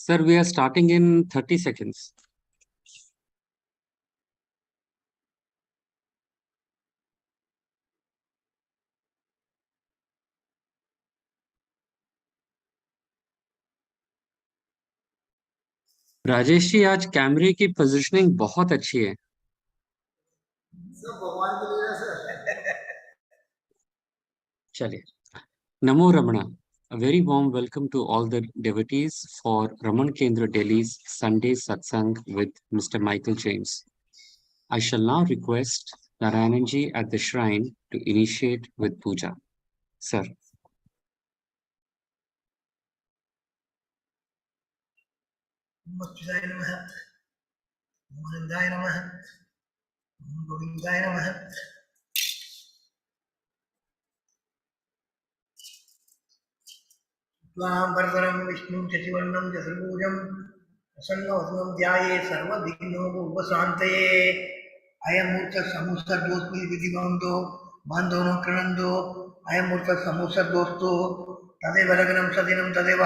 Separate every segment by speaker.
Speaker 1: Sir, we are starting in 30 seconds. Rajesh ji, आज कैमरे की पोजीशनिंग बहुत अच्छी है।
Speaker 2: भगवान की लीला से।
Speaker 1: चलिए, नमो Ramana. A very warm welcome to all the devotees for Ramana Kendra Delhi's Sunday Satsang with Mr. Michael James. I shall now request Narayananji at the shrine to initiate with puja. Sir.
Speaker 2: मुच्चाय नमः, गोविंदाय नमः, गोविंदाय नमः। त्वां वरदरं विष्णुं शशिवर्णं चतुर्भुजं प्रसन्नवदनं ध्यायेत् सर्वविघ्नोपशान्तये। अयमूर्तः समुत्सर्गोऽस्मि विधिवन्तो बान्धो न कृणन्तो। अयमूर्तः समुत्सर्गोऽस्तु तदेव लग्नं सदिनं तदेव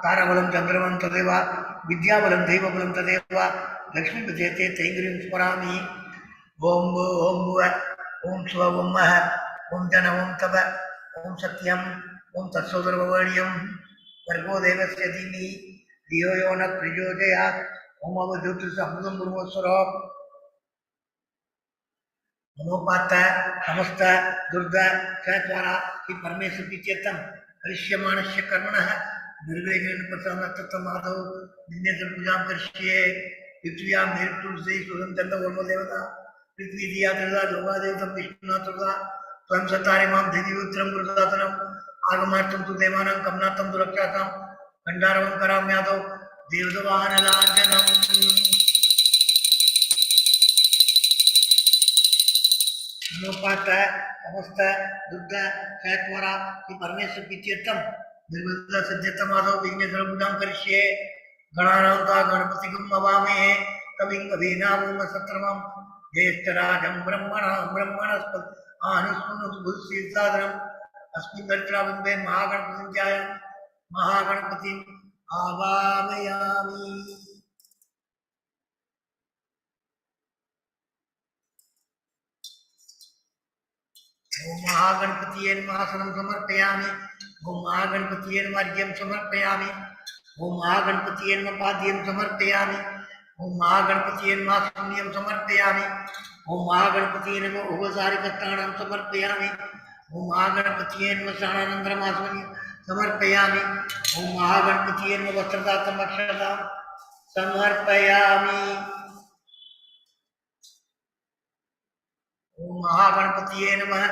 Speaker 2: ताराबलं चन्द्रमं तदेव विद्याबलं दैवबलं तदेव लक्ष्मीपते तैङ्गिरीं स्मरामि। ओम ओम ओम स्व ओम मह ओम जन ओम तप ओम सत्यम ओम तत्सोदरवर्ण्यम वर्गो देवस्य धीमहि धियो यो न प्रचोदयात्। ओम अवधूत समुदं ब्रह्मस्वरो मनोपात समस्त दुर्गा चैत्वारा की परमेश्वर की चेतन करिष्यमाणस्य कर्मणः निर्विघ्नेन प्रसन्नतमादौ निन्नेत्र पूजां करिष्ये। पृथ्व्यां मेरुतुलसी सुगन्धं वर्मदेवता पृथ्वी दिया दुर्गा लोका देवता विष्णुनाथ दुर्गा स्वयं सतारे मां देवी उत्तरं गुरुदातनम् आगमार्थं तु देवानां कमनार्थं तु रक्षार्थं भण्डारं करामि यादव देवदवाहनलाञ्छनम्। मनोपात समस्त दुर्गा चैत्वारा की परमेश्वर की चेतन निर्विघ्न सिद्ध्यर्थमादौ विघ्नेश्वर पूजां करिष्ये। गणानां गणपतिं नमामि कविं कवीनां सत्रमं ज्येष्ठराजं ब्रह्मणस्पत आनुष्णुतुभुजशीर्षादनम् अस्मिन् दरिद्राबिम्बे महागणपतिं ध्यायामि महागणपतिम् आवाहयामि। ओम महागणपतिये नमः आसनं समर्पयामि। ओम महागणपतिये नमः अर्घ्यं समर्पयामि। ओम महागणपतिये नमः पाद्यं समर्पयामि। ओम महागणपतिये नमः शून्यं समर्पयामि। ओम महागणपतिये नमः उपसारिकत्राणं समर्पयामि। ओम महागणपतिये नमः स्नानानन्तरम् समर्पयामि। ओम महागणपतिये नमः वस्त्रदातं अक्षतां समर्पयामि। ओम महागणपतिये नमः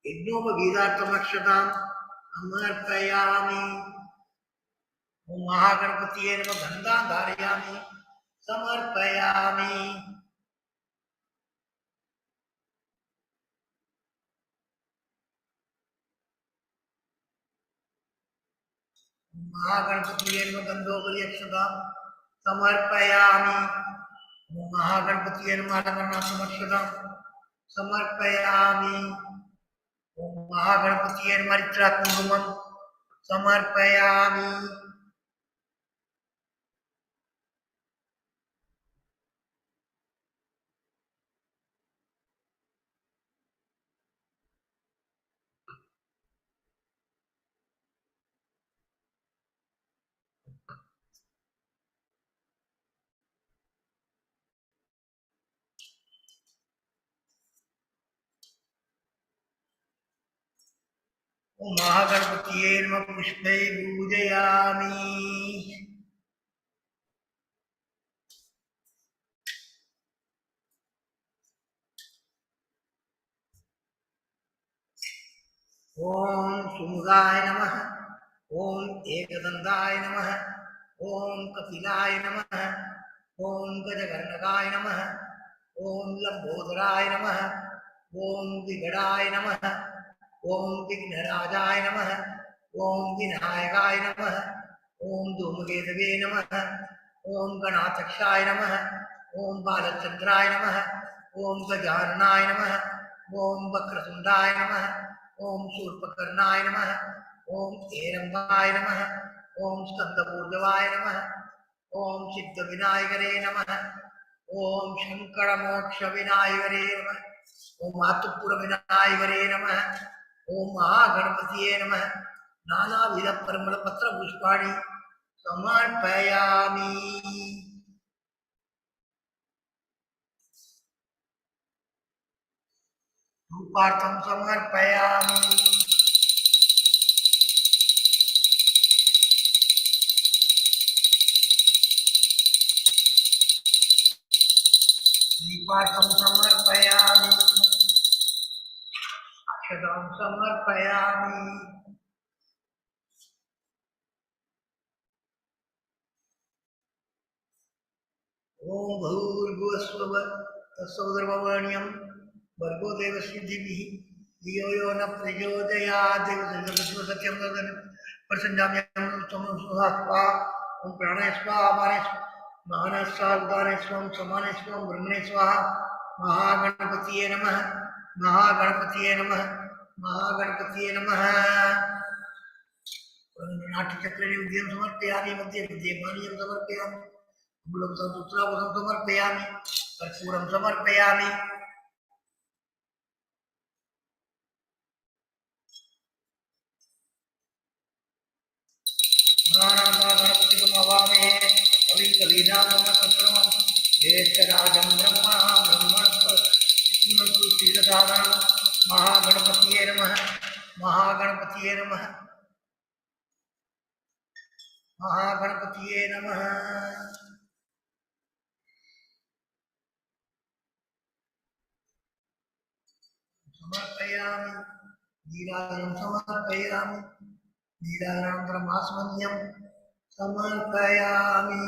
Speaker 2: यज्ञोपवीतार्थमक्षतां समर्पयामि। ओम महागणपतिये नमः गन्धां धारयामि समर्पयामि। महागणपतिये नमः गन्धोपरियक्षतां समर्पयामि। ओम महागणपतिये नमः अलंकरणार्थमक्षतां समर्पयामि। ओम महागणपतिये नमः हरिद्राकुङ्कुमं समर्पयामि। ओम महागणपतिये नमः पुष्पै पूजयामि। ओम सुमुखाय नमः। ओम एकदन्ताय नमः। ओम कपिलाय नमः। ओम गजकर्णकाय नमः। ओम लंबोदराय नमः। ओम विगडाय नमः। ओम विघ्नराजाय नमः। ओम विनायकाय नमः। ओम धूमकेतवे नमः। ओम गणाध्यक्षाय नमः। ओम बालचंद्राय नमः। ओम गजाननाय नमः। ओम वक्रतुंडाय नमः। ओम शूर्पकर्णाय नमः। ओम हेरंबाय नमः। ओम स्कंदपूर्जवाय नमः। ओम सिद्ध विनायकरे नमः। ओम शंकर मोक्ष विनायकरे नमः। ओम मातुपुर विनायकरे नमः। ओम महागणपतिये नमः। नानाविध परिमल पत्र पुष्पाणि समर्पयामि। धूपार्थं समर्पयामि। दीपार्थं समर्पयामि। अक्षतां समर्पयामि। ओम भूर्भुवस्सुवः तत्सवितुर्वरेण्यं भर्गो देवस्य धीमहि धियो यो न प्रचोदयात्। सत्यं वदन् प्रसन्नाम्यहं त्वं स्वाहा। ओम प्राणाय स्वाहा अपानाय स्वाहा महानाय स्वाहा उदानाय स्वाहा समानाय स्वाहा ब्रह्मणे स्वाहा। महागणपतये नमः। महागणपतये नमः। महागणपतये नमः। नाट्यचक्रे विद्यं समर्पयामि। मध्ये विद्यमानीयं समर्पयामि। सूत्रावसं समर्पयामि। कर्पूरं समर्पयामि। गणपतिमवामहे कविं कवीनामसत्प्रमं ज्येष्ठराजं ब्रह्मणस्पतिं श्रीरसादनं। महागणपतये नमः। महागणपतये नमः। महागणपतये नमः। समर्पयामि। नीराजनं समर्पयामि। नीराजनानन्तरमास्मन्यं समर्पयामि।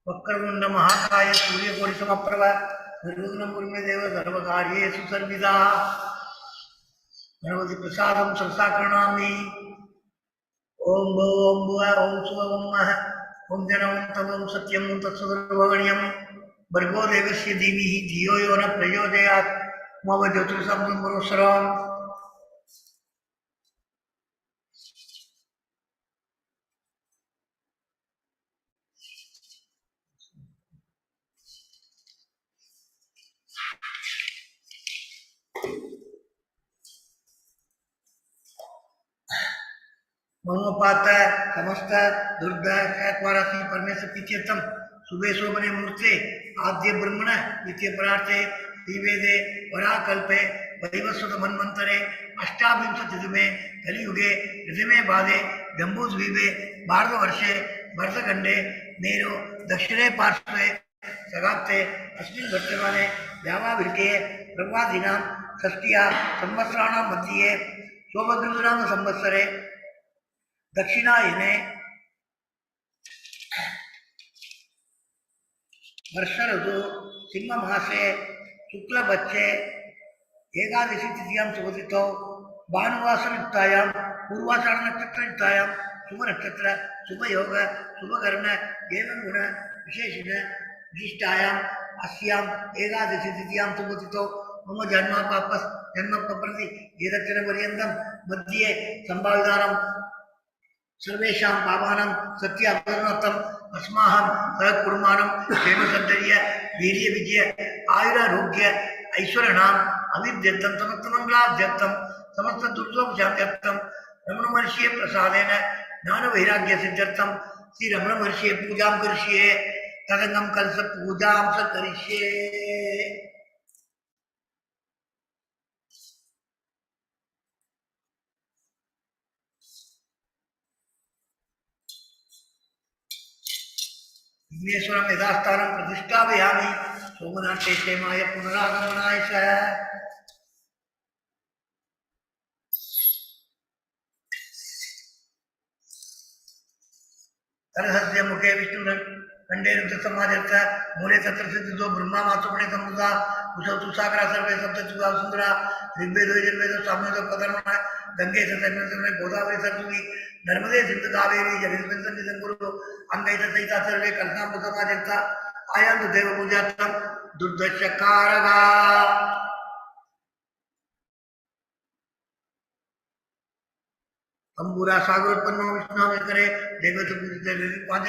Speaker 2: वक्रतुण्ड महाकाय सूर्यकोटि समप्रभ निर्विघ्नं कुरु मे देव सर्वकार्येषु सर्वदा। गणपति प्रसादं सरसा कृणामि। ओम भो ओम भुव ओम सुव ओम मह ओम जन ओम तम ओम सत्यम ओम तत्सवितुर्वरेण्यं भर्गो देवस्य धीमहि धियो यो न प्रचोदयात्। मम ज्योतिषं पुरुषरम्। मनोपात समस्त दुर्ग कैकवारासी परमेश्वर तीर्थम सुबह शोभने मूर्ते आद्य ब्रह्मण द्वितीय परार्थे दिवेदे वराकल्पे वैवस्वत मन्वंतरे अष्टाविंशतिमे कलियुगे ऋतमे बाधे जम्बूद्वीपे भारतवर्षे भरतखंडे मेरु दक्षिणे पार्श्वे सगाप्ते अस्मिन् वर्तमाने व्यावावृके ब्रह्मादीनां षष्ट्या संवत्सराणां मध्ये शोभकृतनाम संवत्सरे दक्षिणायने वर्ष ऋतु सिंह मासे शुक्ल बच्चे एकादशी तिथियां सुबोधितो भानुवासयुक्तायां पूर्वाषाढ़ नक्षत्रयुक्तायां शुभ नक्षत्र शुभ योग शुभ कर्ण एवं गुण विशेषण विशिष्टायां अस्यां एकादशी तिथियां सुबोधितो मम जन्म पापस जन्म प्रति एतच्चन पर्यन्तं मध्ये संभावितानां सर्वेषां पापानां सत्य अपवर्णतम् अस्माहं सहकुर्माणं क्षेमसद्धर्य वीर्य विजय आयुरारोग्य ऐश्वर्याणाम् अभिवृद्ध्यर्थं समस्तमङ्गलाभ्यर्थं समस्त दुर्गोपशान्त्यर्थं रमण महर्षि प्रसादेन ज्ञान वैराग्य सिद्ध्यर्थं श्री रमण महर्षि पूजां करिष्ये। तदंगम कलश पूजां स करिष्ये। विघ्नेश्वरं यथास्थानं प्रतिष्ठापयामि। सोमनाथे क्षेमाय पुनरागमनाय च। तरहस्य मुखे विष्णु कंडे रुद्रसमाजर्थ मूले तत्र सिद्धो ब्रह्मा मातुपणे संबुधा कुशौ तुषाकरा सर्वे सप्तचुगा सुंदरा ऋग्वेदो यजुर्वेदो सामवेदो पदर्मण गंगे सतर्मणे गोदावरी सरस्वती नर्मदे सिंधु कावेरी जगन्संधि संगुरु अंगैत सहिता सर्वे कलशामृतमाजर्थ आयन्तु देवपूजार्थं दुर्दशकारः अंबुरा सागरोत्पन्नो विष्णु करे देवते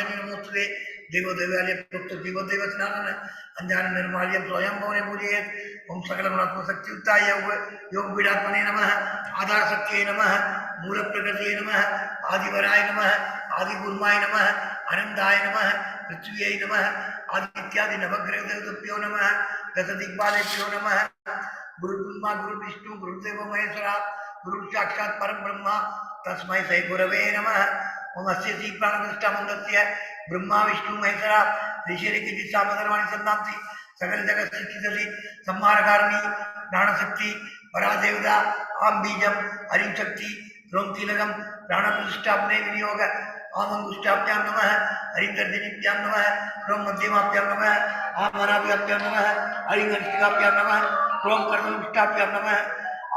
Speaker 2: नमोस्तुते देवो देवालय प्रोक्त देवो देवस्नानन अंजान निर्माल्यं स्वयं भवने पूजयेत् ओम सकल गुणात्मक शक्तियुक्ताय योग पीडात्मने नमः आधार शक्तिये नमः मूल प्रकृतिये नमः आदिवराय नमः आदि गुरुमाय नमः अनंताय नमः पृथ्व्यै नमः आदित्यादि नवग्रह देवताभ्यो नमः दश दिग्पालेभ्यो नमः गुरु ब्रह्मा गुरु विष्णु गुरुदेव महेश्वरा गुरु साक्षात् परम ब्रह्मा तस्मै श्री गुरवे नमः ओम अस्य श्री प्राणप्रतिष्ठामन्त्रस्य ब्रह्मा विष्णु महेश्वरा ऋषिरिति सामधर्माणि सन्नांसि सकल जगत सृष्टि संहारकारिणी प्राणशक्ति परादेवता आम बीजम हरिं शक्ति ह्रों कीलकम प्राणप्रतिष्ठापने विनियोग आम अंगुष्ठाभ्यां नमः हरिं गर्जनीभ्यां नमः ह्रों मध्यमाभ्यां नमः आम अनाभ्यां नमः हरिं हरिष्टिकाभ्यां नमः ह्रों कर्णमुष्टाभ्यां नमः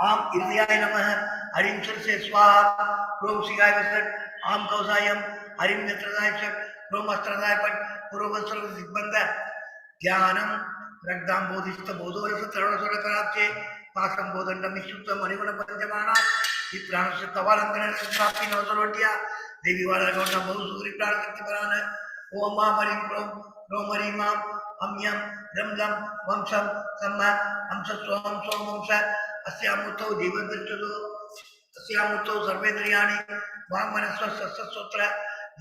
Speaker 2: आम हृदयाय नमः हरिं से स्वाहा ह्रों शिवाय वसट आम कौसायम हरिं नेत्रदाय ह्रों अस्त्रदाय पट पूर्वस्त्र दिग्बंध ध्यानम रक्तां बोधिस्थ बोधोरस तरुण कराब्जे पासं बोधंडम निश्चुत मणिगुण पंचमाना ಈ ಪ್ರಾಣಸ್ಯ ತವಾಲಂಕನ ಪ್ರಾಪ್ತಿ ನವಸರ್ವಟ್ಯ ದೇವಿ ವಾಲಗೌಡ ಬಹು ಸೂರಿ ಪ್ರಾಣಶಕ್ತಿ ಪರಾನ ಓಂ ಮಾಂ ಹರಿಂ ಕ್ರೋಂ ಕ್ರೋಂ ಹರಿಂ ಮಾಂ ಅಮ್ಯಂ ರಂ ಲಂ ವಂಶಂ ಸಮ್ಮ ಹಂಸ ಸ್ವಂ ಸ್ವಂ ವಂಶ ಅಸ್ಯಾಮೂತೌ ಜೀವದೃಷ್ಟದು ಅಸ್ಯಾಮೂತೌ ಸರ್ವೇಂದ್ರಿಯಾಣಿ ವಾಂಗ್ಮನಸ್ವ ಸಸ್ಸೋತ್ರ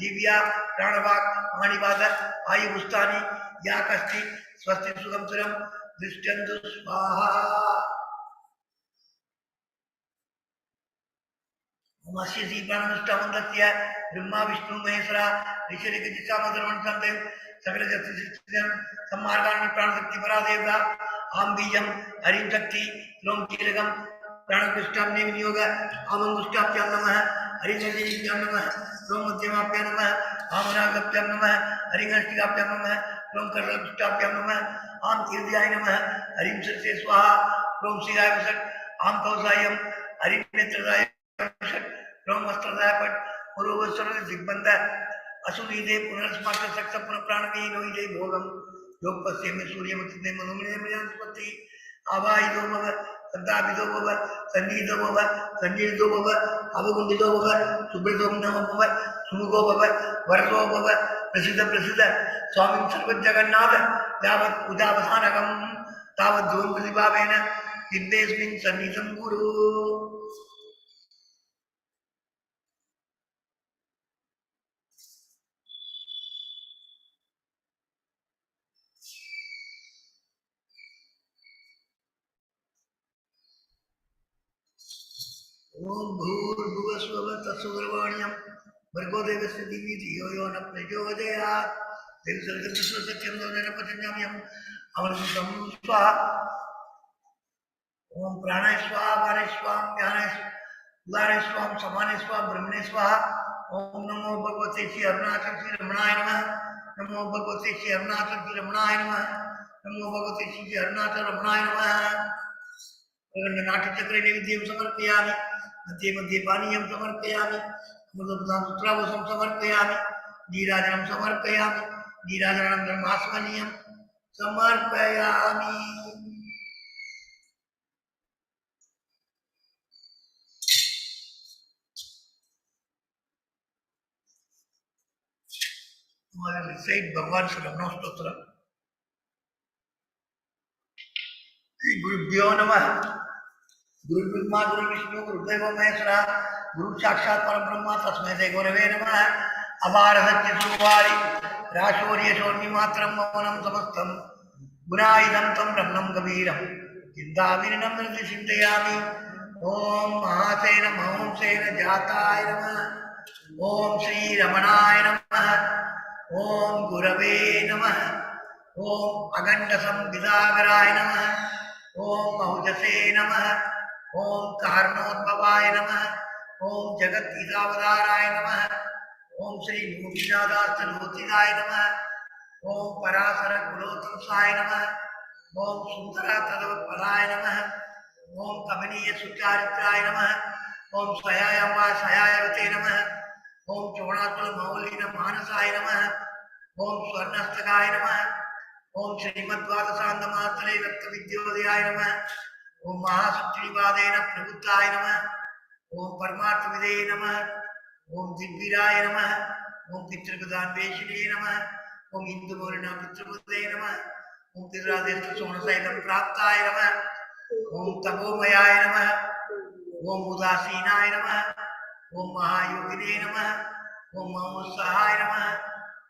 Speaker 2: ದಿವ್ಯಾ ಪ್ರಾಣವಾಕ್ ಮಣಿಪಾದ ಆಯುಗುಸ್ತಾನಿ ಯಾಕಸ್ತಿ ಸ್ವಸ್ತಿ ಸುಖಂ ಸುರಂ ದೃಷ್ಟಂದು ಸ್ವಾಹಾ मत्स्य प्राणष्टामंत्रस्य ब्रह्मा विष्णु महेश्वरा ऋषिरिगतिसामधर्मणसंते सकल जगत्सृष्टिं सम्मार्गाणि प्राणशक्ति परादेवता आम बीजं हरिं शक्ति ह्रों कीलकं प्राणकृष्टाम्ने विनियोग आमंगुष्टाभ्यां नमः हरिं नमः ह्रों मध्यमाभ्यां नमः आमनागभ्यां नमः हरिं हस्तिकाभ्यां नमः ह्रों कर्णकृष्टाभ्यां नमः आम कीर्त्याय नमः हरिं सर्वे स्वाहा ह्रों शिवाय वसट आम कौसायं हरिं नेत्रदाय ब्रह्मस्त्रदायपट पूर्वस्वर दिग्बंध असुनीदे पुनर्स्मार्ट सक्ष पुनः प्राणवी नोईदे भोगम योग पश्चिमे सूर्यमतिने मनोमय प्रजापति आवाहितो भव सद्दाभितो भव सन्नीतो भव सन्नीतो भव अवगुंडितो भव सुब्रतो नमो भव सुमुखो भव वरदो भव प्रसिद्ध प्रसिद्ध स्वामी सर्वजगन्नाथ यावत् पूजावसानकं तावत् धूम प्रतिभावेन दिव्येस्मिन् सन्निधं गुरु ओम भूर्भुवस्वः तत्सवितुर्वरेण्यं भर्गो देवस्य धीमहि धियो यो न प्रचोदयात् देवसर्गसत्यं नरपतिञ्जाम्यहम् अमृतं स्वाहा ओम प्राणाय स्वाहा अपानाय स्वाहा ज्ञानाय उदाराय स्वाहा समानाय स्वाहा ब्रह्मणे स्वाहा ओम नमो भगवते श्री अरुणाचल श्री रमणाय नमः नमो भगवते श्री अरुणाचल श्री रमणाय नमः नमो भगवते श्री अरुणाचल रमणाय नमः नाट्यचक्रे नैवेद्यं समर्पयामि मध्ये मध्ये पानीयं समर्पयामि अमृतपुत्रावसं समर्पयामि नीराजनं समर्पयामि नीराजनानन्तरं आस्मनीयं समर्पयामि recite भगवान से रमण स्तोत्र गुरुभ्यो नमः गुरु ब्रह्मा गुरु विष्णु गुरुदेव महेश्वरा गुरु साक्षात् परम ब्रह्म तस्मै श्री गुरवे नमः अपार सत्य सुवारि राशोर्य शोर्मि मात्रं मौनं समस्तं गुणायुधं तं रमणं कबीरं चिन्ताविनं निर्दिशिन्तयामि ओम महासेन महंसेन जाताय नमः ओम श्री रमणाय नमः ओम गुरवे नमः ओम अगण्ड संविदागराय नमः ओम बहुजसे नमः ओम कारणोद्भवाय नमः ओम जगद्गीतावताराय नमः ओम श्री मूर्तिनाथास्तनोतिनाय नमः ओम पराशर कुलोत्साय नमः ओम सुंदरातदवपदाय नमः ओम कमनीय सुचारित्राय नमः ओम स्वयायम्बा स्वयायवते नमः ओम चौणाकुल मौलिन मानसाय नमः ओम स्वर्णस्तकाय नमः ओम श्रीमद्वादशान्तमात्रे रक्तविद्योदयाय नमः। ओम महासुत्रिवादेन प्रबुद्धाय नमः। ओम परमार्थविदे नमः। ओम दिग्वीराय नमः। ओम पितृपदान्वेषिणे नमः। ओम हिंदुमौलिना पितृपदे नमः। ओम पितृराधेष्ट सोणशैलं प्राप्ताय नमः। ओम तपोमयाय नमः। ओम उदासीनाय नमः। ओम महायोगिने नमः। ओम महोत्साहाय नमः।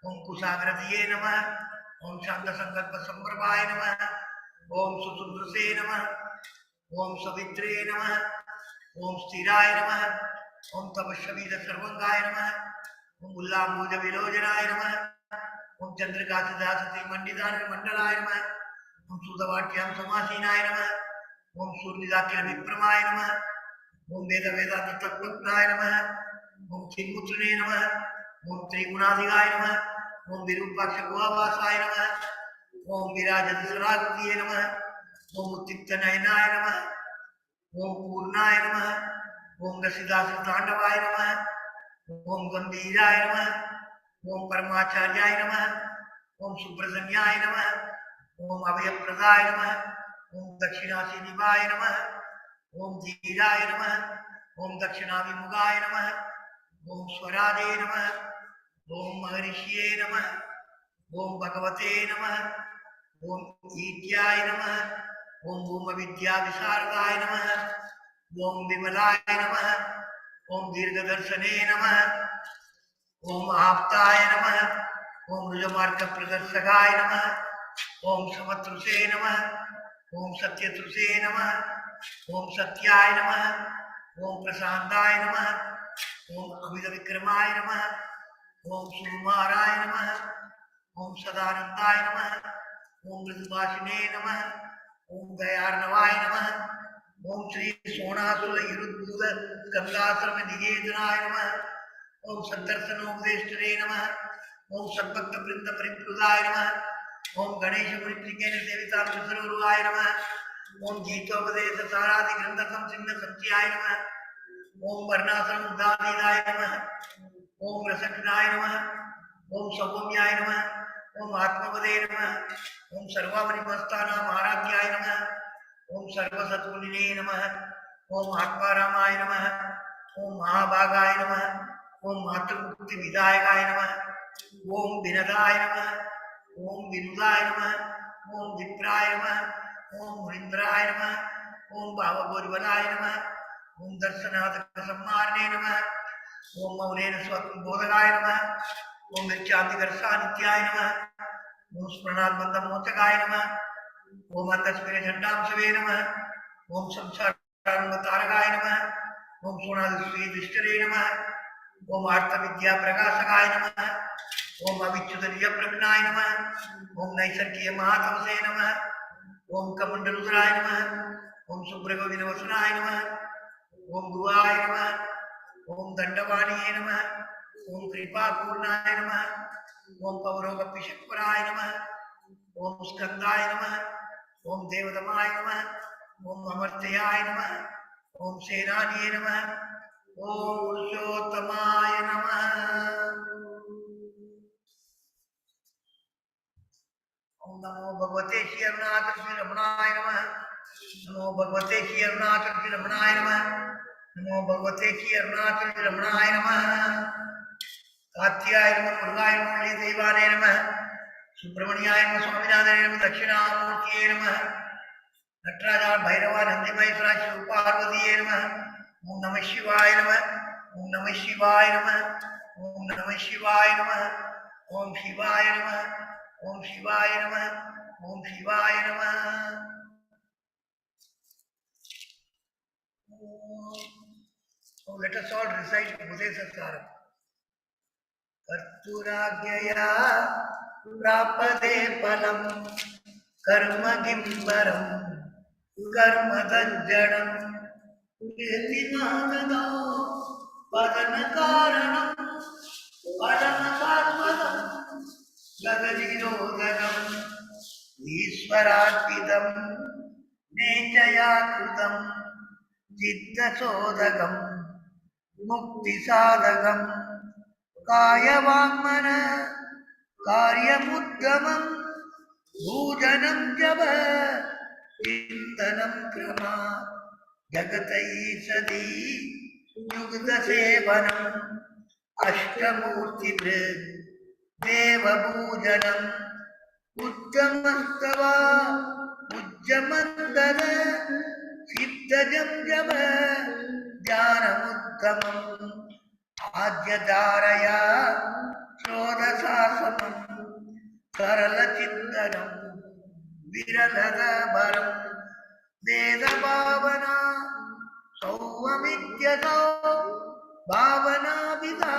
Speaker 2: ओम कुशाग्रधिये नमः। ओम शांत संकल्प संप्रभाय नमः। ओम सुसुद्रसे नमः। ओम सवित्रे नमः। ओम स्थिराय नमः। ओम तपस्वीद सर्वंगाय नमः। ओम उल्लाम्बुज विलोचनाय नमः। ओम चंद्रकाशदासति मंडितान मंडलाय नमः। ओम सुतवाट्याम समासीनाय नमः। ओम सूर्यदाख्य विप्रमाय नमः। ओम वेद वेदांत तत्वज्ञाय नमः। ओम चिन्मुद्रणे नमः। ओम त्रिगुणाधिकाय नमः। ओम विरूपाक्ष गुहावासाय नमः। ओम विराजत सराकृतिये नमः। ओम उत्तिक्त नयनाय नमः। ओम पूर्णाय नमः। ओम रसिदास तांडवाय नमः। ओम गंभीराय नमः। ओम परमाचार्याय नमः। ओम सुप्रसन्याय नमः। ओम अभयप्रदाय नमः। ओम दक्षिणासीनिवाय नमः। ओम धीराय नमः। ओम दक्षिणाभिमुखाय नमः। ओम स्वराजे नमः। ओम महर्षिये नमः। ओम भगवते नमः। ओम ईट्याय नमः। ओम भूम विद्या विशारदाय नमः। ओम विमलाय नमः। ओम दीर्घदर्शने नमः। ओम आप्ताय नमः। ओम रुजमार्ग प्रदर्शकाय नमः। ओम समत्रुषे नमः। ओम सत्यतृषे नमः। ओम सत्याय नमः। ओम प्रशांताय नमः। ओम अमित विक्रमाय नमः। ओम सुकुमाराय नमः। ओम सदानंदाय नमः। ओम मृदुभाषिणे नमः। ओम दयार्णवाय नमः। ओम श्री सोणासुर युरुद्भूत गंगाश्रम निकेतनाय नमः। ओम सदर्शनोपदेष्टरे नमः। ओम सद्भक्त वृंद परिप्लुताय नमः। ओम गणेश मुनिप्रियेन सेविता विसर्वाय नमः। ओम गीतोपदेश सारादि ग्रंथ संसिन्न संचयाय नमः। ओम वर्णाश्रम उदासीनाय नमः। ओम रसज्ञाय नमः। ओम सौम्याय नमः। ओम आत्मपदे नमः। ओम सर्वावनिमस्तानाम आराध्याय नमः। ओम सर्वसत्कुलिने नमः। ओम आत्मारामाय नमः। ओम महाभागाय नमः। ओम मातृमुक्ति विदायकाय नमः। ओम विनदाय नमः। ओम विनुदाय नमः। ओम विप्राय नमः। ओम मुनीन्द्राय नमः। ओम भावगोरिवलाय नमः। ओम दर्शनाथ सम्मारणे नमः। ओम मौलेन स्वत्बोधकाय नमः। ओम नित्यादिकर्षानित्याय नमः। ओम स्मरणात्मन्द मोचकाय नमः। ओम अंतस्मिन झंडांशवे नमः। ओम संसारानंदतारकाय नमः। ओम सोनादिश्री नमः। ओम आर्तविद्या प्रकाशकाय नमः। ओम अविच्युतनिय प्रज्ञाय नमः। ओम नैसर्गीय महातमसे नमः। ओम कमंडलुद्राय नमः। ओम सुब्रगविनवसनाय नमः। ओम गुहाय नमः। ओम दंडवाणीये नमः। ओम कृपापूर्णाय नमः। ओम पौरोगपिशक्वराय नमः। ओम स्कंदाय नमः। ओम देवदमाय नमः। ओम अमर्त्याय नमः। ओम सेनानिये नमः। ओम पुरुषोत्तमाय नमः। ओम नमो भगवते श्री अरुणाचल श्री रमणाय नमः। नमो भगवते श्री अरुणाचल श्री रमणाय नमः। नमो भगवते श्री अरुणाचल श्री रमणाय नमः। कात्याय नमः। मुरुगाय नमः। देवाय नमः। सुब्रमण्याय नमः। स्वामीनाथाय नमः। दक्षिणामूर्तिये नमः। नटराज भैरव नंदिमहेश्वर शिव पार्वतीये नमः। ओम नमः शिवाय नमः। ओम नमः शिवाय नमः। ओम नमः शिवाय नमः। ओम शिवाय नमः। ओम शिवाय नमः। ओम शिवाय नमः। So let us all recite Bhute Satkaram. कर्तुराज्ञया प्रापदे फलम कर्म गिम्बरम कर्म तज्जडम नागदो वदन कारणम वदन शाश्वतम जगजीरोधनम ईश्वरार्पितम नेचया कृतम चित्तशोधकम मुक्तिसाधकम कायवाङ्मन कार्यमुत्तमं भोजनं जब चिन्तनं क्रमा जगतैषधी युगसेवनम् अष्टमूर्तिभृत् देवपूजनम् उज्जमस्तवा उज्जमन्दन सिद्धजं जप ध्यानमुत्तमम् आद्यधारया षोडशासनम् सरलचिन्तनम् विरलधरम् वेदभावना सौवमित्यसौ भावनाभिधा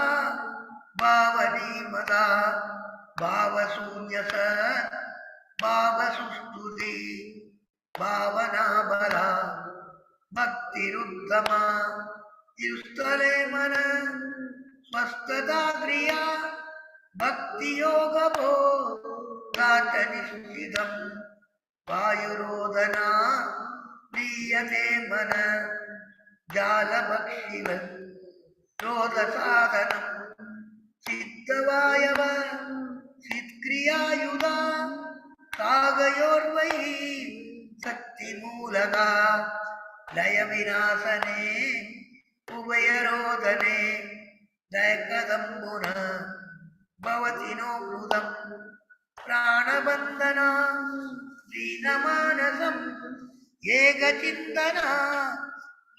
Speaker 2: भावनीमदा भावशून्यस भावसुस्तुति भावनाबला भक्तिरुत्तमा तिरुस्थले मन स्वस्थता क्रिया भक्तियोगभो राचनिष्ठितम् वायुरोदना प्रीयते मन जालभक्षिवत् रोधसाधनम् सिद्धवायव सिद्क्रियायुधा कागयोर्वै शक्तिमूलका लयविनाशने उभयरोदने दैकदम्बुना भवति नो कृतम् प्राणबन्धना दीनमानसम् एकचिन्तना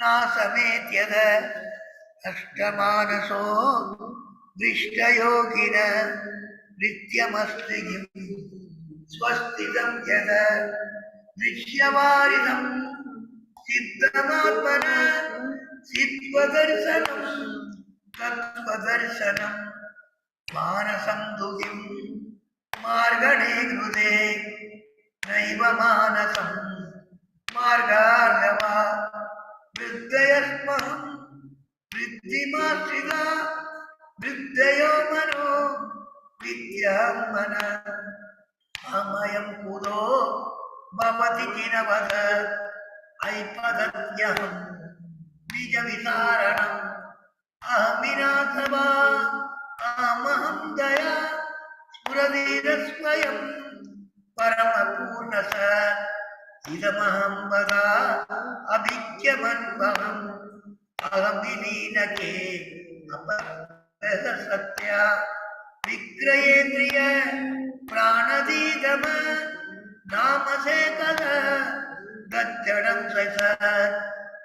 Speaker 2: नासमेत्यद अष्टमानसो दृष्टयोगिन नित्यमस्ति स्वस्तितं यद दृश्यवारिदं सिद्धमात्मन सिद्वदर्शनं तत्त्वदर्शनं मानसं दुःखिं मार्गणे कृते नैव मानसं मार्गार्गवा वृद्धयस्महं वृद्धिमाश्रिता वृद्धयो मनो विद्यां मन अमयं कुतो भवति किनवद ऐपदत्यहं बीजविसारणम् अहमिनाथवा अहमहं दया स्फुरवीरस्वयं परमपूर्णस इदमहं वदा अभिज्ञमन्वहम् अहमिलीनके सत्या विक्रयेन्द्रिय प्राणदीगम नामसे कद गज्जडं सस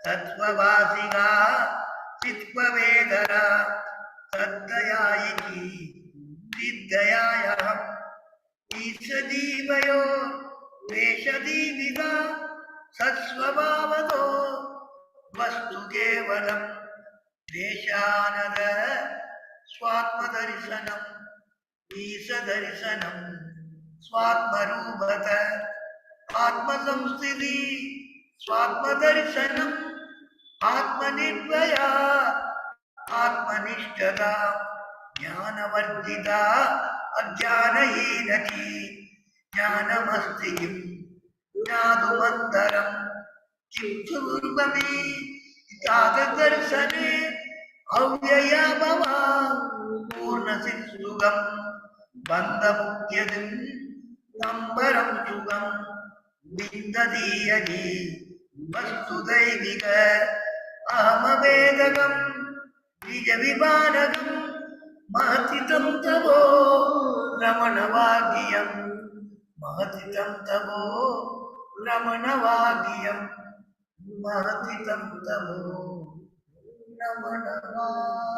Speaker 2: सत्ववासिका चित्पवेदरा सद्दयायिकी सिद्धयायहम् ईशदीवयो वेशदीविदा सत्स्वभावतो वस्तु केवलम् देशानद स्वात्मदर्शनम् ईशदर्शनम् स्वात्मरूपत आत्मसंस्थिति स्वात्मदर्शनम् आत्मनिर्भया आत्मनिष्ठता ज्ञानवर्धिता अज्ञानहीनकी ज्ञानमस्ति किं ज्ञातुमन्तरम् चित्तूर्वमे तादर्शने अव्यया भवा पूर्णसित्सुखम् बन्धमुक्त्यदिम् नम्बरं सुखम् विन्ददीयगी वस्तुदैविक अहमवेदकम् निजविभानकम् महतितं तवो रमणवाक्यम् महतितं तवो रमणवाक्यम् महतितं तवो रमणवाक्यम्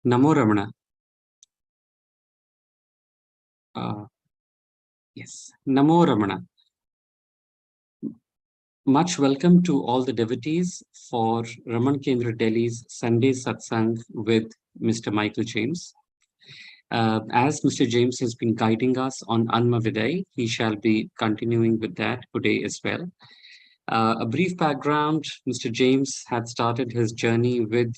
Speaker 1: Namo Ramana. Yes, Namo Ramana. Much welcome to all the devotees for Ramana Kendra Delhi's Sunday Satsang with Mr. Michael James. As Mr. James has been guiding us on Anma Viday, he shall be continuing with that today as well. A brief background, Mr. James had started his journey with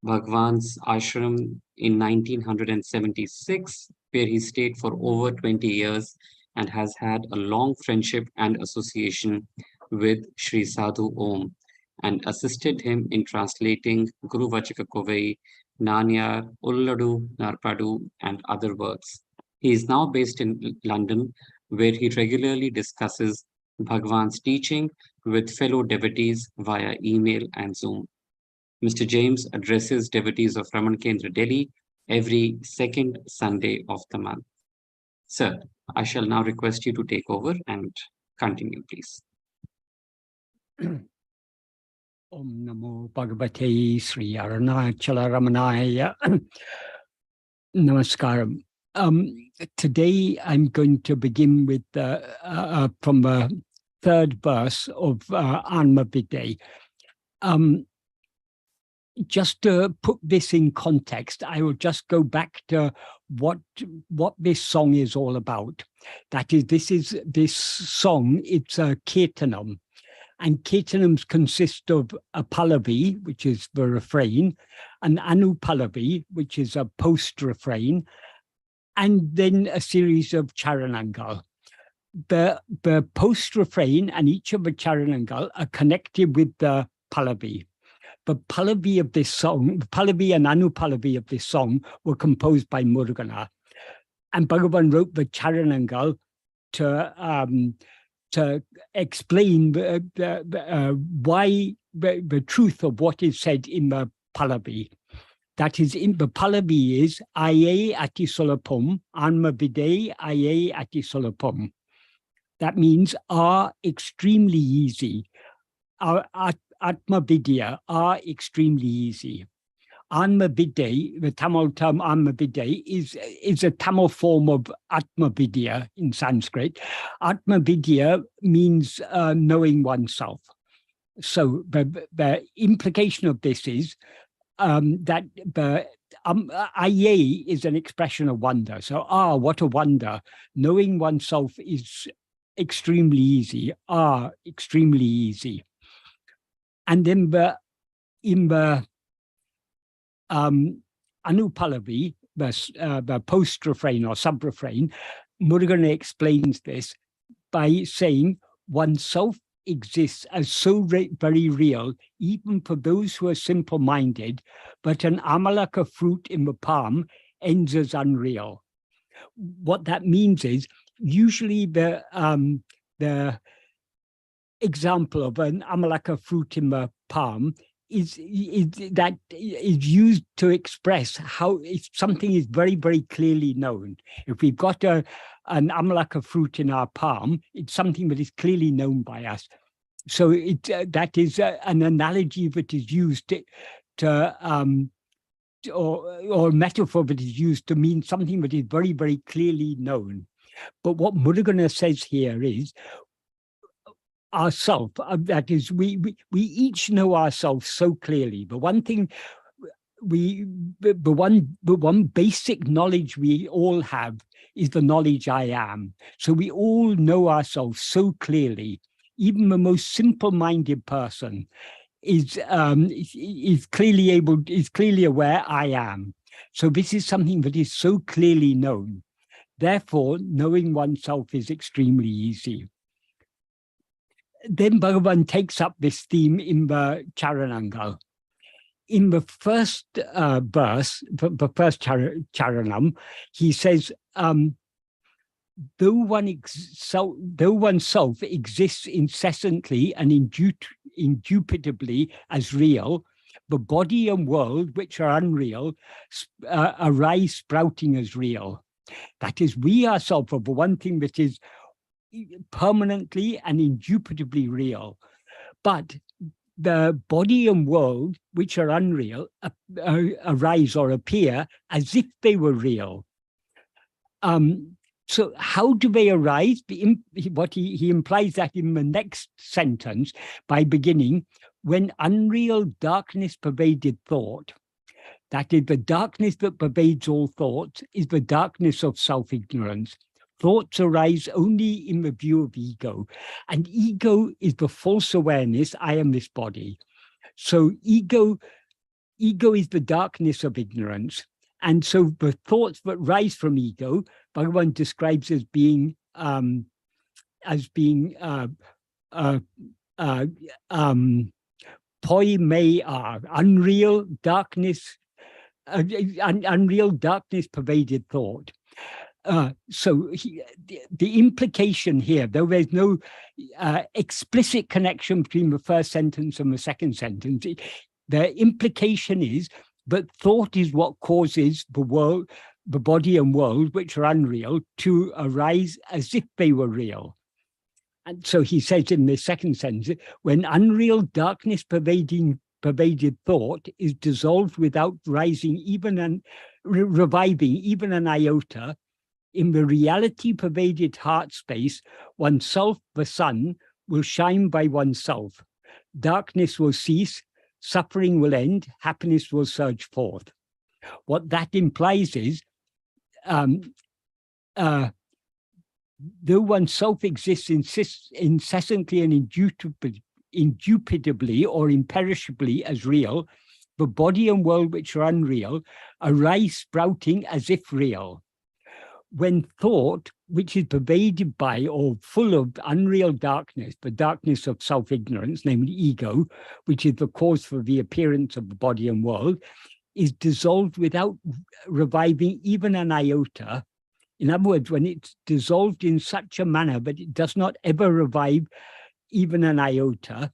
Speaker 1: Bhagwan's ashram in 1976 where he stayed for over 20 years and has had a long friendship and association with Sri Sadhu Om and assisted him in translating Guru Vachaka Kovai, Nanyar, Ulladu, Narpadu, and other works. He is now based in London, where he regularly discusses Bhagwan's teaching with fellow devotees via email and Zoom. Mr. James addresses devotees of Ramana Kendra Delhi every second Sunday of the month. Sir, I shall now request you to take over and continue, please.
Speaker 3: Om Namo Bhagavate Sri Arunachala Ramanaya. Namaskaram. Today I'm going to begin with from the third verse of Anma Biday. Just to put this in context, I will just go back to what this song is all about. That is, this song, it's a kirtanam. And kirtanams consist of a pallavi, which is the refrain, an anupallavi, which is a post-refrain, and then a series of charanangal. The post-refrain and each of the charanangal are connected with the pallavi. The pallavi of this song, the pallavi and anupallavi of this song were composed by Muruganar. And Bhagavan wrote the charanangal to explain why the truth of what is said in the pallavi. That is, in the pallavi is Aye ati solapum, Anma Biday Aye ati solapum. That means are extremely easy. Atma Vidya are extremely easy. Anma Vidya, the Tamil term Anma Vidya, is a Tamil form of Atma Vidya in Sanskrit. Atma Vidya means knowing oneself. So the implication of this is that the Aye is an expression of wonder. So, what a wonder. Knowing oneself is extremely easy. Extremely easy. And then in the anupallavi, the post-refrain or sub-refrain, Murugan explains this by saying oneself exists as so very real, even for those who are simple-minded, but an amalaka fruit in the palm ends as unreal. What that means is, usually the example of an amalaka fruit in the palm is used to express how if something is very, very clearly known. If we've got an amalaka fruit in our palm, it's something that is clearly known by us. So that is an analogy that is used or a metaphor that is used to mean something that is very, very clearly known. But what Murugana says here is ourself, that is, we each know ourselves so clearly. The one thing the one basic knowledge we all have is the knowledge I am. So we all know ourselves so clearly. Even the most simple-minded person is clearly aware I am. So this is something that is so clearly known. Therefore, knowing oneself is extremely easy. Then Bhagavan takes up this theme in the Charanangal. In the first verse, the first Charanam, he says, though oneself exists incessantly and indubitably as real, the body and world, which are unreal, arise sprouting as real. That is, we ourselves are the one thing that is permanently and indubitably real. But the body and world, which are unreal, arise or appear as if they were real. So how do they arise? What he implies that in the next sentence by beginning, when unreal darkness pervaded thought, that is, the darkness that pervades all thoughts is the darkness of self-ignorance. Thoughts arise only in the view of ego, and ego is the false awareness, I am this body. So ego is the darkness of ignorance, And so the thoughts that rise from ego, Bhagavan describes as being poi mei are, unreal darkness, unreal darkness pervaded thought. So the implication here, though there's no explicit connection between the first sentence and the second sentence, the implication is that thought is what causes the world, the body and world, which are unreal, to arise as if they were real. And so he says in the second sentence, when unreal darkness pervaded thought is dissolved without rising even and reviving even an iota, in the reality pervaded heart space, oneself, the sun, will shine by oneself. Darkness will cease, suffering will end, happiness will surge forth. What that implies is, though oneself exists incessantly and indubitably or imperishably as real, the body and world which are unreal arise sprouting as if real. When thought, which is pervaded by or full of unreal darkness, the darkness of self-ignorance, namely ego, which is the cause for the appearance of the body and world, is dissolved without reviving even an iota. In other words, when it's dissolved in such a manner that it does not ever revive even an iota,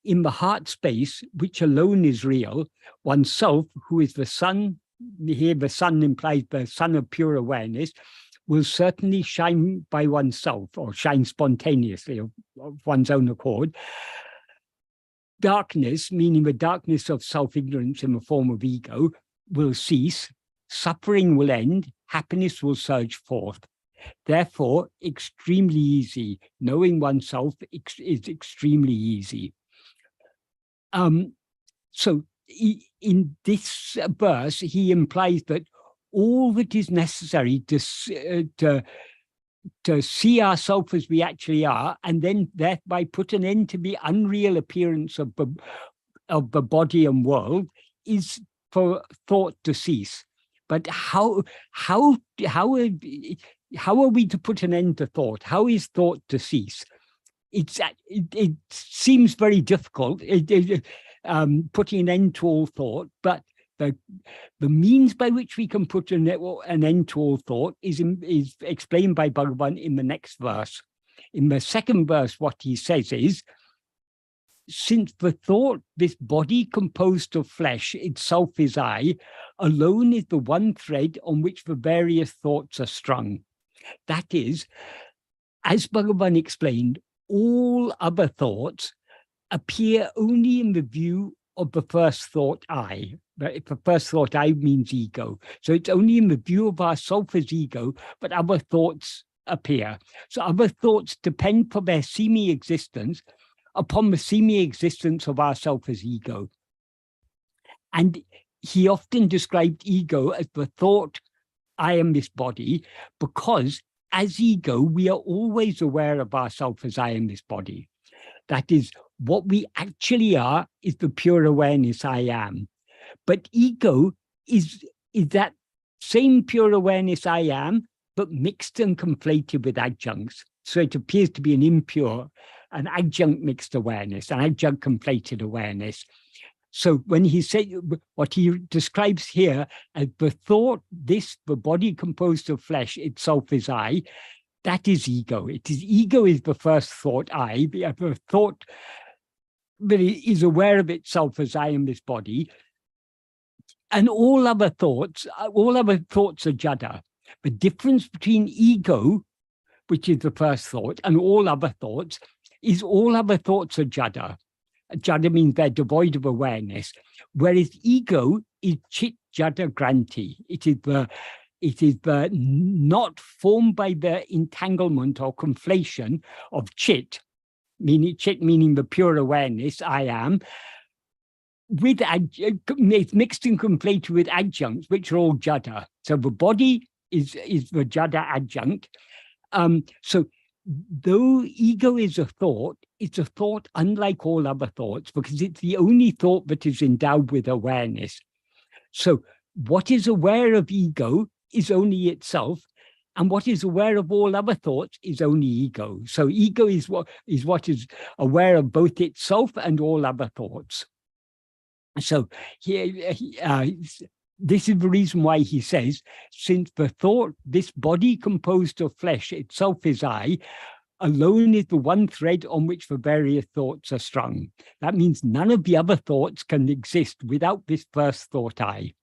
Speaker 3: in the heart space, which alone is real, oneself, who is the sun, here the sun implies the sun of pure awareness, will certainly shine by oneself or shine spontaneously of one's own accord. Darkness, meaning the darkness of self-ignorance in the form of ego, will cease, suffering will end, happiness will surge forth. Therefore, extremely easy. Knowing oneself is extremely easy. So in this verse, he implies that all that is necessary to see ourselves as we actually are, and then thereby put an end to the unreal appearance of the body and world, is for thought to cease. But how are we to put an end to thought? How is thought to cease? It seems very difficult, putting an end to all thought, but the means by which we can put an end to all thought is explained by Bhagavan in the next verse. In the second verse, what he says is, since the thought, this body composed of flesh itself is I, alone is the one thread on which the various thoughts are strung. That is, as Bhagavan explained, all other thoughts appear only in the view of the first thought I. The first thought I means ego. So it's only in the view of ourself as ego, but other thoughts appear. So other thoughts depend for their semi-existence upon the semi-existence of ourself as ego. And he often described ego as the thought, I am this body, because as ego, we are always aware of ourselves as I am this body. That is, what we actually are is the pure awareness I am. But ego is that same pure awareness I am, but mixed and conflated with adjuncts. So it appears to be an adjunct mixed awareness, an adjunct conflated awareness. So when he said, what he describes here as the thought, the body composed of flesh itself is I, that is ego. Ego is the first thought I, the thought that is aware of itself as I am this body. And all other thoughts are jada. The difference between ego, which is the first thought, and all other thoughts is all other thoughts are jada. Jada means they're devoid of awareness, whereas ego is chit jada granti. It is the not formed by the entanglement or conflation of chit meaning the pure awareness I am, with it's mixed and conflated with adjuncts, which are all jada. So the body is the jada adjunct. So though ego is a thought, it's a thought unlike all other thoughts because it's the only thought that is endowed with awareness. So what is aware of ego is only itself, and what is aware of all other thoughts is only ego. So ego is what is aware of both itself and all other thoughts. So here, this is the reason why he says, since the thought, this body composed of flesh itself is I, alone is the one thread on which the various thoughts are strung. That means none of the other thoughts can exist without this first thought I.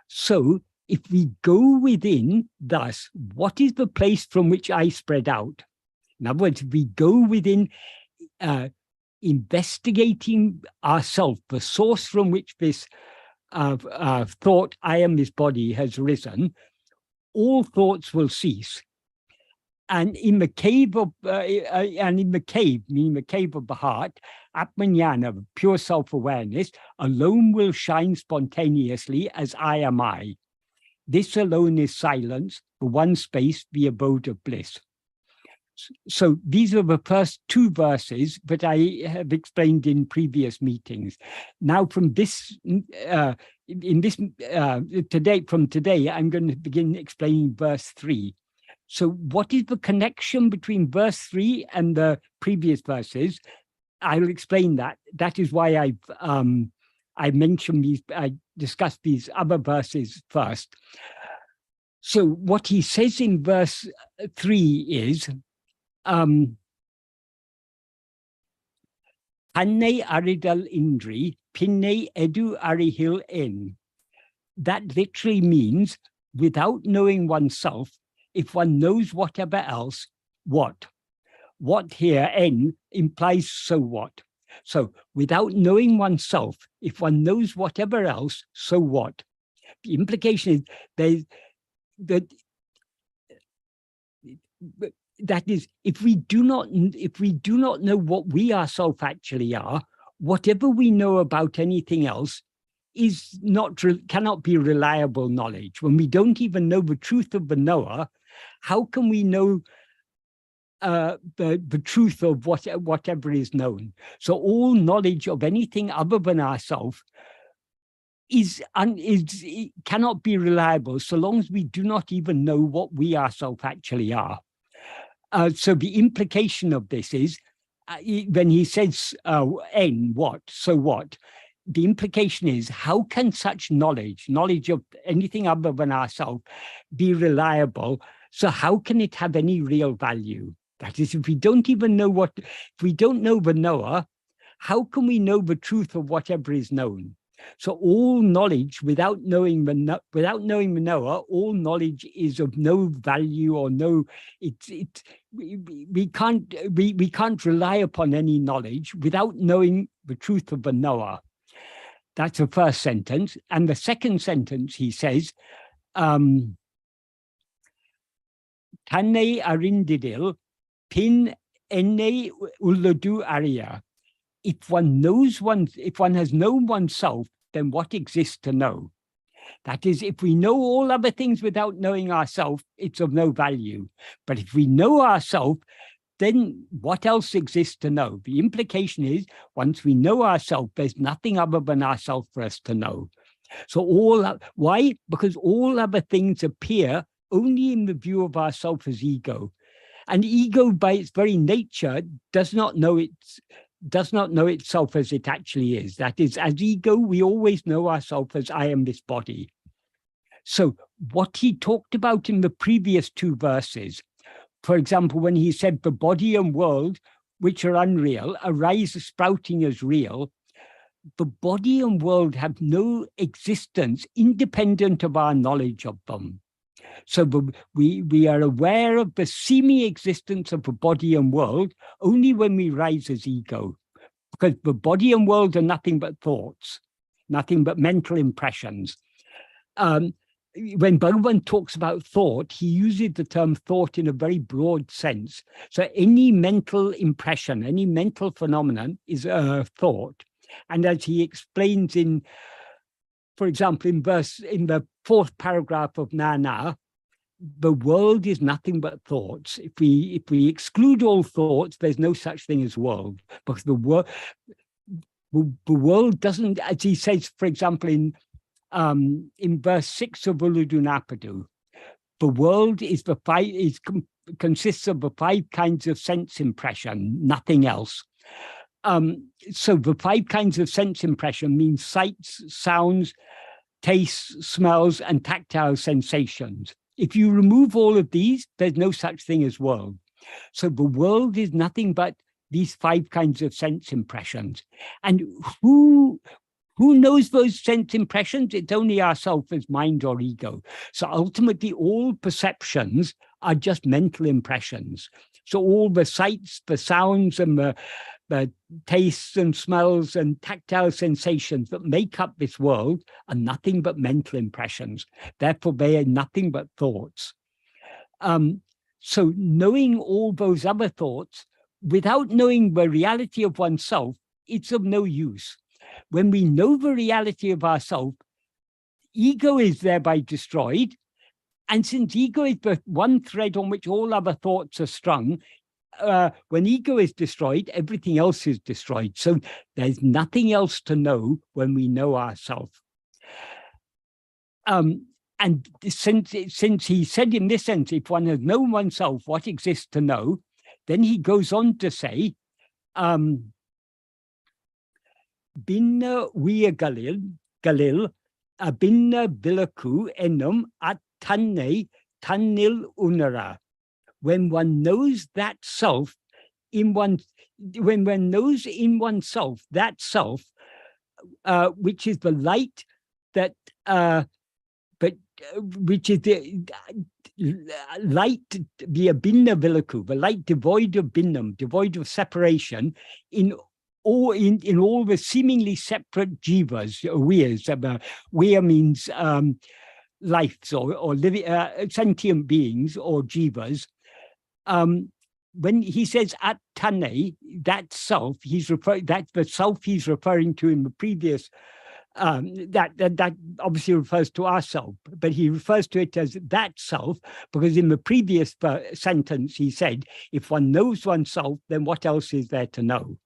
Speaker 3: So if we go within, thus, what is the place from which I spread out? In other words, if we go within, investigating ourselves, the source from which this thought, I am this body, has risen, all thoughts will cease. And in the cave of, meaning the cave of the heart, Atmanyana, pure self-awareness, alone will shine spontaneously as I am I. This alone is silence, the one space, the abode of bliss. So these are the first two verses that I have explained in previous meetings. Now from this, today, I'm going to begin explaining verse 3. So what is the connection between verse 3 and the previous verses? I'll explain that. That is why I mentioned these, I discussed these other verses first. So what he says in verse 3 is, Panne aridal indri, pinne edu arihil en. That literally means, without knowing oneself, if one knows whatever else, what? What here, en, implies so what? So without knowing oneself, if one knows whatever else, so what? The implication is that is, if we do not know what we ourselves actually are, whatever we know about anything else is cannot be reliable knowledge. When we don't even know the truth of the knower, how can we know the truth of whatever is known? So all knowledge of anything other than ourselves cannot be reliable so long as we do not even know what we ourselves actually are. So the implication of this is, when he says, "en what, so what," the implication is, how can such knowledge of anything other than ourselves, be reliable? So how can it have any real value? That is, if we don't even know if we don't know the knower, how can we know the truth of whatever is known? So all knowledge, without knowing the knower, all knowledge is of no value or no. We can't rely upon any knowledge without knowing the truth of the knower. That's the first sentence, and the second sentence he says, "Tane arindidil pin ene uladu arya." If one has known oneself, then what exists to know? That is, if we know all other things without knowing ourselves, it's of no value. But if we know ourselves, then what else exists to know? The implication is, once we know ourselves, there's nothing other than ourselves for us to know. So why? Because all other things appear only in the view of ourself as ego. And ego, by its very nature, does not know itself as it actually is. That is, as ego, we always know ourselves as I am this body. So what he talked about in the previous two verses, for example, when he said the body and world, which are unreal, arise sprouting as real, the body and world have no existence independent of our knowledge of them. So we are aware of the semi-existence of the body and world only when we rise as ego, because the body and world are nothing but thoughts, nothing but mental impressions. When Bhagavan talks about thought, he uses the term thought in a very broad sense. So any mental impression, any mental phenomenon is a thought. And as he explains for example, in the fourth paragraph of Nana, the world is nothing but thoughts. If we exclude all thoughts, there's no such thing as world, because the world doesn't, as he says, for example, in in verse 6 of Uludunapadu. The world is consists of the 5 kinds of sense impression, nothing else. So the 5 kinds of sense impression means sights, sounds, tastes, smells, and tactile sensations. If you remove all of these, there's no such thing as world. So the world is nothing but these 5 kinds of sense impressions. And who knows those sense impressions? It's only ourselves as mind or ego. So ultimately, all perceptions are just mental impressions. So all the sights, the sounds, and the tastes and smells and tactile sensations that make up this world are nothing but mental impressions. Therefore, they are nothing but thoughts. So knowing all those other thoughts, without knowing the reality of oneself, it's of no use. When we know the reality of ourselves, ego is thereby destroyed. And since ego is the one thread on which all other thoughts are strung, when ego is destroyed, everything else is destroyed. So there's nothing else to know when we know ourselves. And since he said in this sense, if one has known oneself, what exists to know, then he goes on to say, Binna Wia Galil, Abinna Bilaku Enum at Tanne Tanil Unara. When one knows that self in one, when one knows in oneself that self, which is the light that, which is the light, the abinna vilaku, the light devoid of binnam, devoid of separation, in all the seemingly separate jivas, weas. Wea means lives or living sentient beings or jivas. When he says at tane, that self, that's the self he's referring to in the previous. That obviously refers to ourself, but he refers to it as that self because in the previous sentence he said, if one knows oneself, then what else is there to know?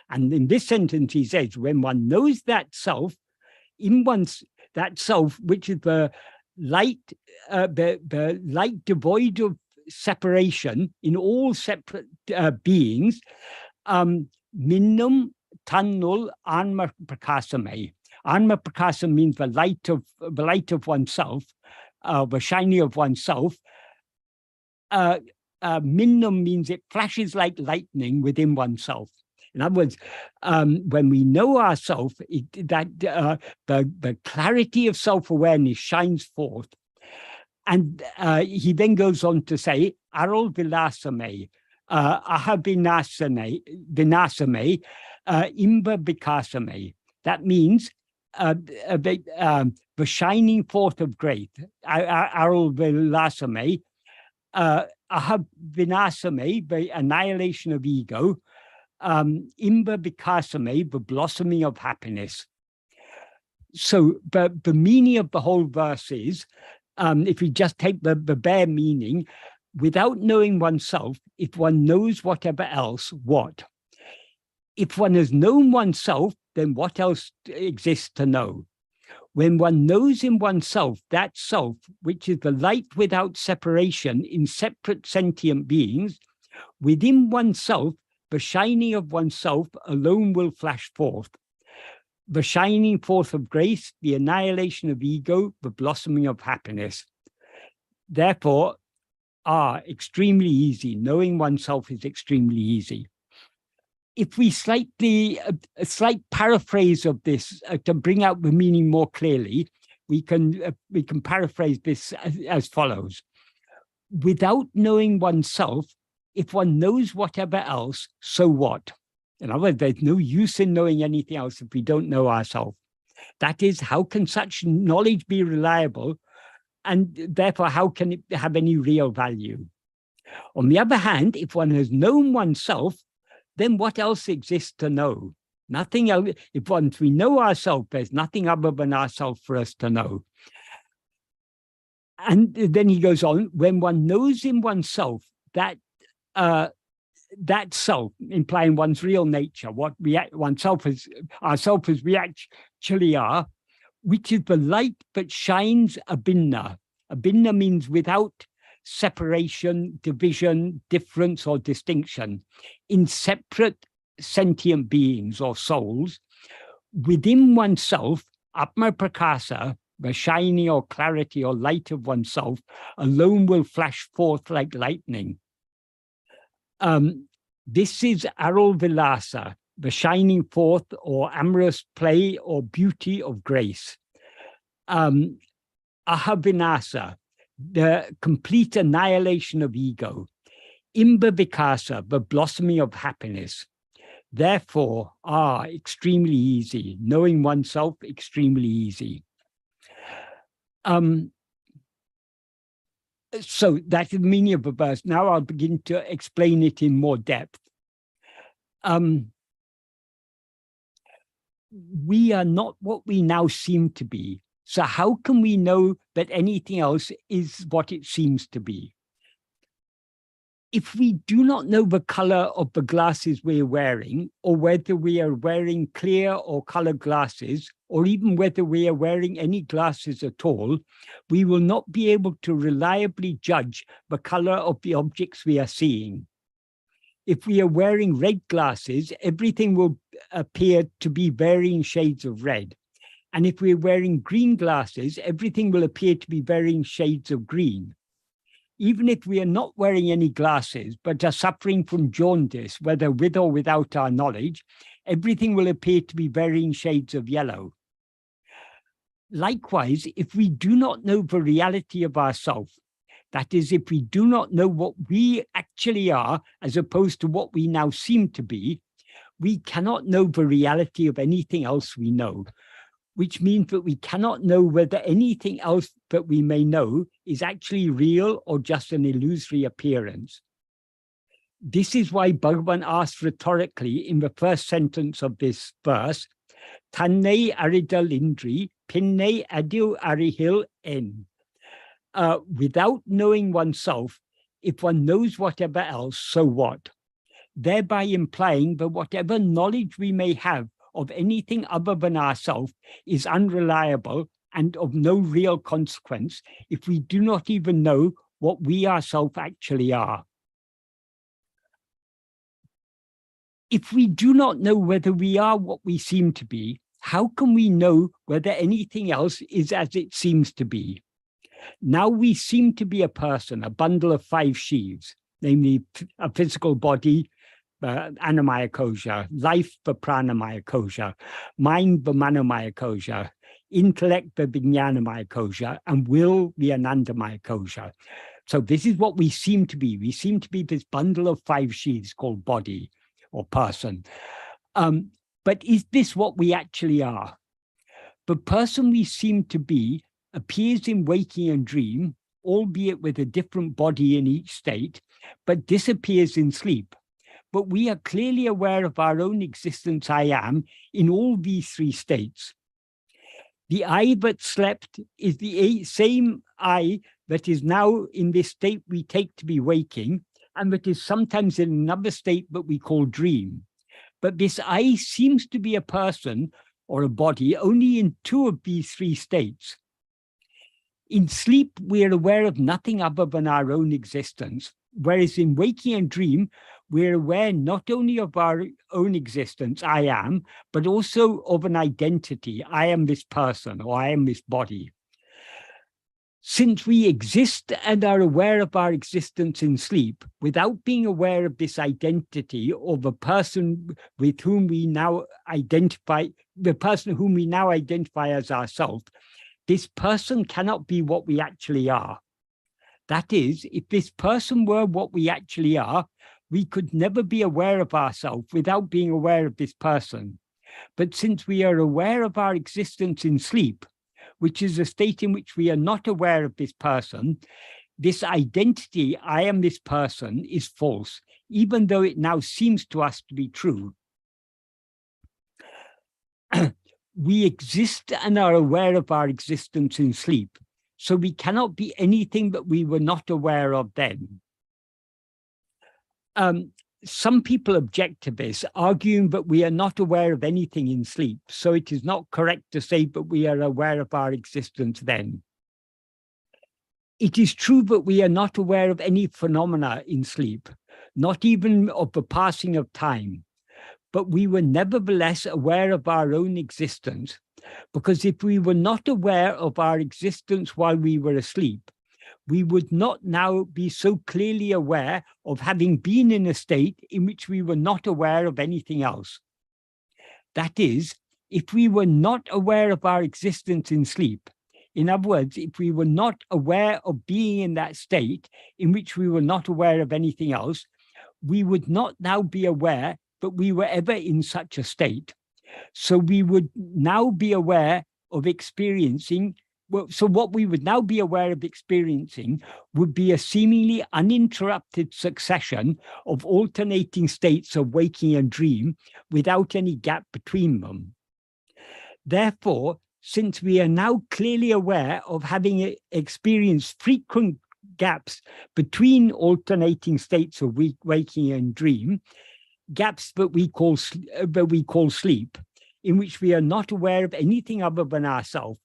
Speaker 3: And in this sentence he says, when one knows that self, that self, which is the light devoid of separation in all separate beings, minnum tannul anma prakasame. Anma prakasa means the light of oneself, the shining of oneself. Minnum means it flashes like lightning within oneself. In other words, when we know ourselves, the clarity of self-awareness shines forth. And he then goes on to say, Aral vilasame, aha vinasame, imba bikasame. That means the shining forth of grace, Aral vilasame, aha vinasame, the annihilation of ego, imba bikasame, the blossoming of happiness. So the meaning of the whole verse is, if we just take the bare meaning, without knowing oneself, if one knows whatever else, what? If one has known oneself, then what else exists to know? When one knows in oneself that self, which is the light without separation in separate sentient beings, within oneself, the shining of oneself alone will flash forth. The shining forth of grace, the annihilation of ego, the blossoming of happiness. Therefore, extremely easy. Knowing oneself is extremely easy. If we a slight paraphrase of this to bring out the meaning more clearly, we can paraphrase this as follows. Without knowing oneself, if one knows whatever else, so what? In other words, there's no use in knowing anything else if we don't know ourselves. That is, how can such knowledge be reliable? And therefore, how can it have any real value? On the other hand, if one has known oneself, then what else exists to know? Nothing else. If once we know ourselves, there's nothing other than ourselves for us to know. And then he goes on, when one knows in oneself that that self, implying one's real nature, what oneself is, ourself as we actually are, which is the light that shines abhinna. Abhinna means without separation, division, difference, or distinction, in separate sentient beings or souls. Within oneself, Atma Prakasa, the shining or clarity or light of oneself, alone will flash forth like lightning. This is Aral Vilasa, the shining forth or amorous play or beauty of grace. Ahavinasa, the complete annihilation of ego. Imba Vikasa, the blossoming of happiness. Therefore, extremely easy. Knowing oneself, extremely easy. So that's the meaning of the verse. Now I'll begin to explain it in more depth. We are not what we now seem to be. So how can we know that anything else is what it seems to be? If we do not know the color of the glasses we're wearing, or whether we are wearing clear or colored glasses, or even whether we are wearing any glasses at all, we will not be able to reliably judge the color of the objects we are seeing. If we are wearing red glasses, everything will appear to be varying shades of red. And if we're wearing green glasses, everything will appear to be varying shades of green. Even if we are not wearing any glasses, but are suffering from jaundice, whether with or without our knowledge, everything will appear to be varying shades of yellow. Likewise, if we do not know the reality of ourselves, that is, if we do not know what we actually are, as opposed to what we now seem to be, we cannot know the reality of anything else we know, which means that we cannot know whether anything else that we may know is actually real or just an illusory appearance. This is why Bhagavan asked rhetorically in the first sentence of this verse, Tanne aridal indri, pinne adil arihil en. Without knowing oneself, if one knows whatever else, so what? Thereby implying that whatever knowledge we may have of anything other than ourselves is unreliable and of no real consequence if we do not even know what we ourselves actually are. If we do not know whether we are what we seem to be, how can we know whether anything else is as it seems to be? Now we seem to be a person, a bundle of 5 sheaves, namely a physical body, Annamaya Kosha, life the Pranamaya Kosha, mind the Manomaya Kosha, intellect the Vijnanamaya Kosha, and will the Anandamaya Kosha. So this is what we seem to be. We seem to be this bundle of 5 sheaves called body or person. But is this what we actually are? The person we seem to be appears in waking and dream, albeit with a different body in each state, but disappears in sleep. But we are clearly aware of our own existence, I am, in all these 3 states. The I that slept is the same I that is now in this state we take to be waking, and that is sometimes in another state that we call dream. But this I seems to be a person or a body only in 2 of these 3 states. In sleep, we are aware of nothing other than our own existence, whereas in waking and dream, we're aware not only of our own existence, I am, but also of an identity, I am this person, or I am this body. Since we exist and are aware of our existence in sleep, without being aware of this identity or the person with whom we now identify, the person whom we now identify as ourselves, this person cannot be what we actually are. That is, if this person were what we actually are, we could never be aware of ourselves without being aware of this person. But since we are aware of our existence in sleep, which is a state in which we are not aware of this person, this identity, I am this person, is false, even though it now seems to us to be true. We exist and are aware of our existence in sleep, so we cannot be anything that we were not aware of then. some people object to this, arguing that we are not aware of anything in sleep, so it is not correct to say that we are aware of our existence then. It is true that we are not aware of any phenomena in sleep, not even of the passing of time, but we were nevertheless aware of our own existence, because if we were not aware of our existence while we were asleep, we would not now be so clearly aware of having been in a state in which we were not aware of anything else. That is, if we were not aware of our existence in sleep, in other words, if we were not aware of being in that state in which we were not aware of anything else, we would not now be aware that we were ever in such a state. So we would now be aware of experiencing. So what we would now be aware of experiencing would be a seemingly uninterrupted succession of alternating states of waking and dream without any gap between them. Therefore, since we are now clearly aware of having experienced frequent gaps between alternating states of waking and dream, gaps that we call sleep, in which we are not aware of anything other than ourselves,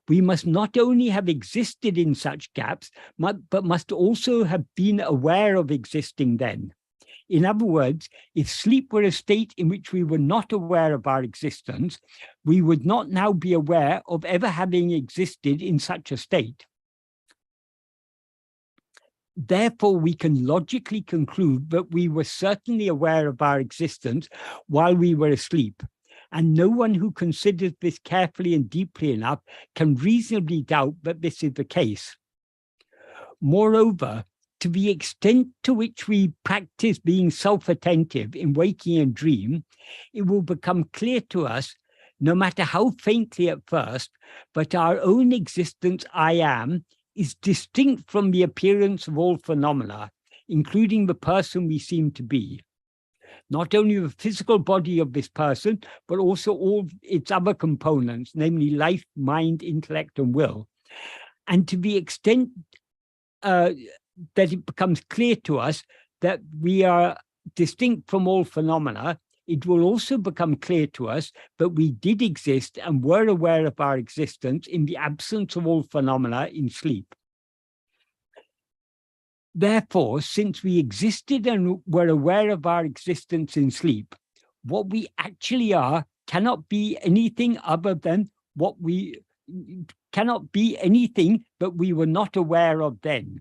Speaker 3: we must not only have existed in such gaps, but must also have been aware of existing then. In other words, if sleep were a state in which we were not aware of our existence, we would not now be aware of ever having existed in such a state. Therefore, we can logically conclude that we were certainly aware of our existence while we were asleep, and no one who considers this carefully and deeply enough can reasonably doubt that this is the case. Moreover, to the extent to which we practice being self-attentive in waking and dream, it will become clear to us, no matter how faintly at first, that our own existence, I am, is distinct from the appearance of all phenomena, including the person we seem to be. Not only the physical body of this person, but also all its other components, namely life, mind, intellect, and will. And to the extent that it becomes clear to us that we are distinct from all phenomena, it will also become clear to us that we did exist and were aware of our existence in the absence of all phenomena in sleep. Therefore, since we existed and were aware of our existence in sleep, what we actually are cannot be anything other than what we cannot be anything that we were not aware of then.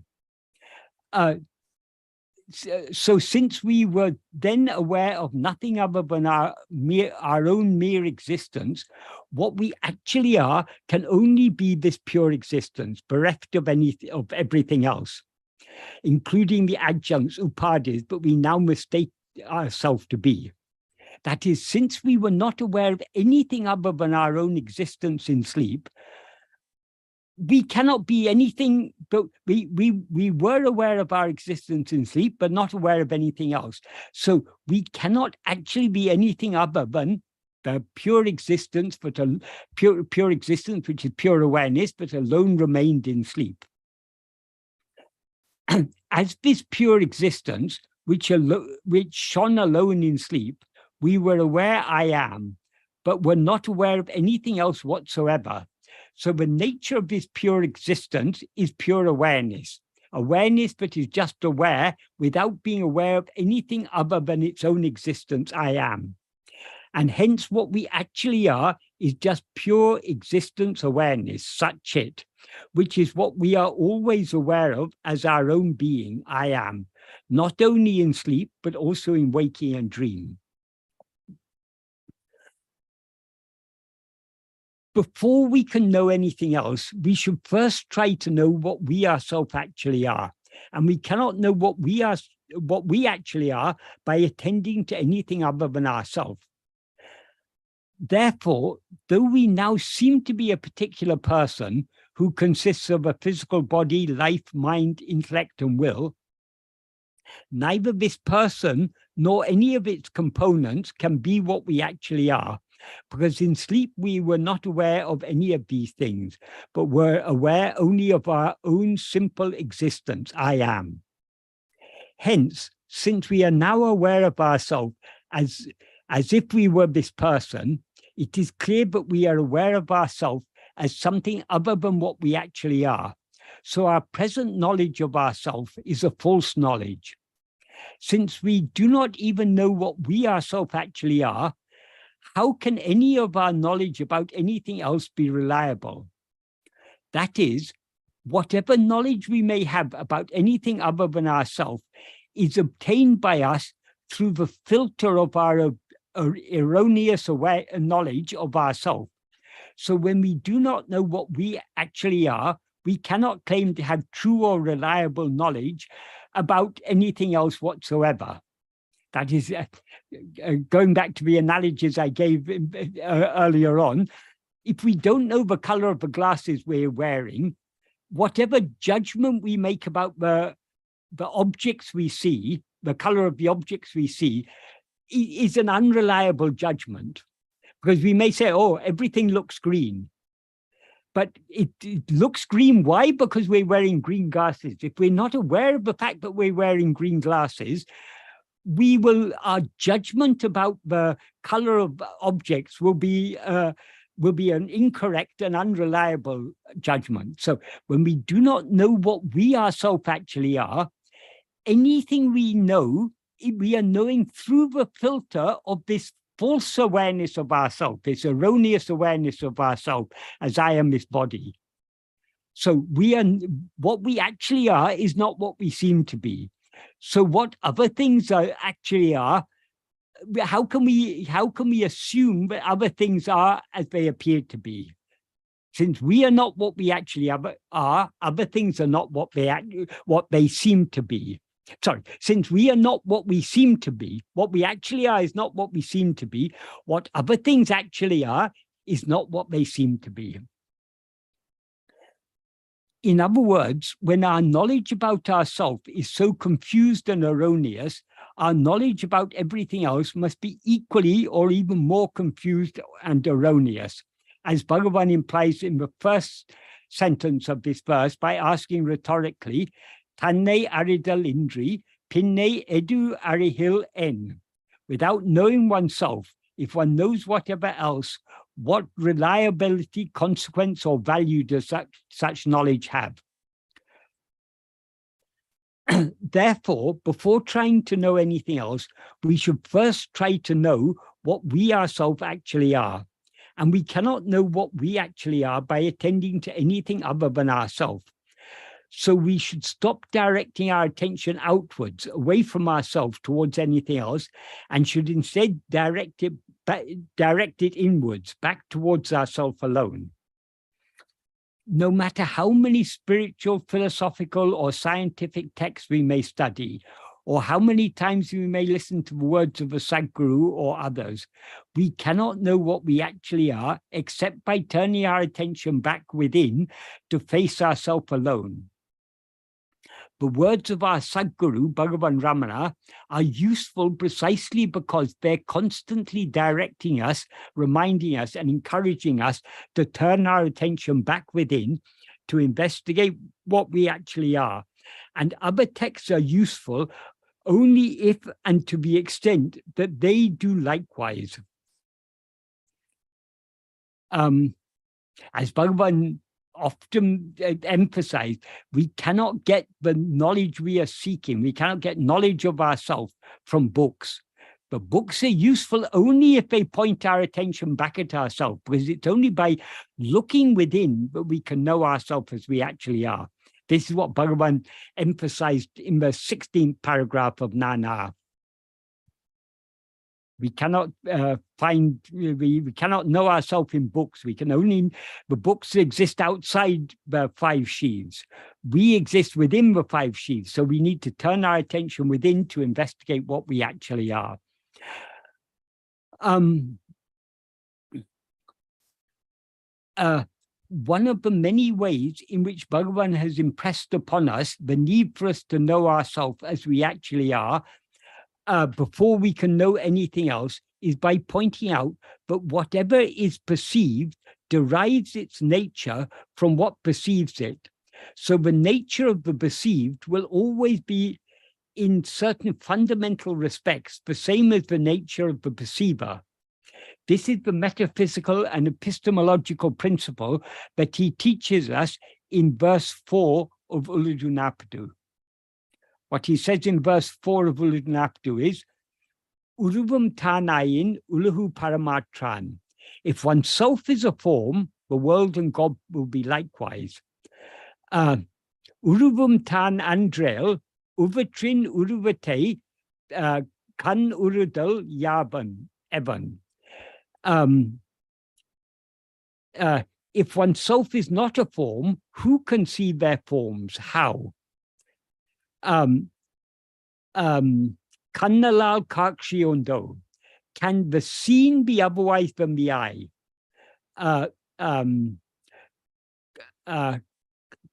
Speaker 3: So since we were then aware of nothing other than our own mere existence, what we actually are can only be this pure existence, bereft of everything else, including the adjuncts, upadhis, but we now mistake ourselves to be. That is, since we were not aware of anything other than our own existence in sleep, we cannot be anything, but we were aware of our existence in sleep, but not aware of anything else. So we cannot actually be anything other than the pure existence, but pure existence, which is pure awareness, but alone remained in sleep. As this pure existence, which shone alone in sleep, we were aware I am, but were not aware of anything else whatsoever. So the nature of this pure existence is pure awareness. Awareness that is just aware without being aware of anything other than its own existence, I am. And hence what we actually are is just pure existence awareness, Satchit, which is what we are always aware of as our own being, I am, not only in sleep, but also in waking and dream. Before we can know anything else, we should first try to know what we ourselves actually are. And we cannot know what we actually are by attending to anything other than ourselves. Therefore, though we now seem to be a particular person who consists of a physical body, life, mind, intellect, and will, neither this person nor any of its components can be what we actually are. Because in sleep, we were not aware of any of these things, but were aware only of our own simple existence, I am. Hence, since we are now aware of ourselves as if we were this person, it is clear that we are aware of ourselves as something other than what we actually are. So our present knowledge of ourselves is a false knowledge. Since we do not even know what we ourselves actually are, how can any of our knowledge about anything else be reliable? That is, whatever knowledge we may have about anything other than ourselves is obtained by us through the filter of our erroneous knowledge of ourselves. So when we do not know what we actually are, we cannot claim to have true or reliable knowledge about anything else whatsoever. That is, going back to the analogies I gave earlier on, if we don't know the color of the glasses we're wearing, whatever judgment we make about the objects we see, the color of the objects we see, is an unreliable judgment. Because we may say, oh, everything looks green. But it looks green. Why? Because we're wearing green glasses. If we're not aware of the fact that we're wearing green glasses, our judgment about the color of objects will be an incorrect and unreliable judgment. So when we do not know what we ourselves actually are, anything we know, we are knowing through the filter of this false awareness of ourselves, this erroneous awareness of ourselves as I am this body. So what we actually are is not what we seem to be. So what other things actually are, how can we assume that other things are as they appear to be? Since we are not what we actually are, other things are not what they seem to be. Sorry, since we are not what we seem to be, what we actually are is not what we seem to be, what other things actually are is not what they seem to be. In other words, when our knowledge about ourselves is so confused and erroneous, our knowledge about everything else must be equally or even more confused and erroneous, as Bhagavan implies in the first sentence of this verse by asking rhetorically, Tanne aridal indri, pinne edu arihil en. Without knowing oneself, if one knows whatever else, what reliability, consequence, or value does such knowledge have? Therefore, before trying to know anything else, we should first try to know what we ourselves actually are. And we cannot know what we actually are by attending to anything other than ourselves. So we should stop directing our attention outwards, away from ourselves towards anything else, and should instead direct it inwards, back towards ourselves alone. No matter how many spiritual, philosophical, or scientific texts we may study, or how many times we may listen to the words of a Sadguru or others, we cannot know what we actually are except by turning our attention back within to face ourselves alone. The words of our Sadguru, Bhagavan Ramana, are useful precisely because they're constantly directing us, reminding us, and encouraging us to turn our attention back within to investigate what we actually are. And other texts are useful only if and to the extent that they do likewise. As Bhagavan often emphasized, we cannot get the knowledge we are seeking. We cannot get knowledge of ourselves from books. But books are useful only if they point our attention back at ourselves, because it's only by looking within that we can know ourselves as we actually are. This is what Bhagavan emphasized in the 16th paragraph of Nana. We cannot we cannot know ourselves in books. We can only, the books exist outside the 5 sheaths. We exist within the 5 sheaths. So we need to turn our attention within to investigate what we actually are. One of the many ways in which Bhagavan has impressed upon us the need for us to know ourselves as we actually are, before we can know anything else, is by pointing out that whatever is perceived derives its nature from what perceives it. So the nature of the perceived will always be in certain fundamental respects the same as the nature of the perceiver. This is the metaphysical and epistemological principle that he teaches us in verse 4 of Uludunapadu. What he says in verse 4 of Uludunapadu is, Uruvam Tanayin Uluhu Paramatran. If oneself is a form, the world and God will be likewise. Uruvum Tan Andrel, Uvatrin Uruvate, Kan Urudal Yaban, Evan. If oneself is not a form, who can see their forms? How? Kannalal Kakshiondo. Can the seen be otherwise than the eye? Kan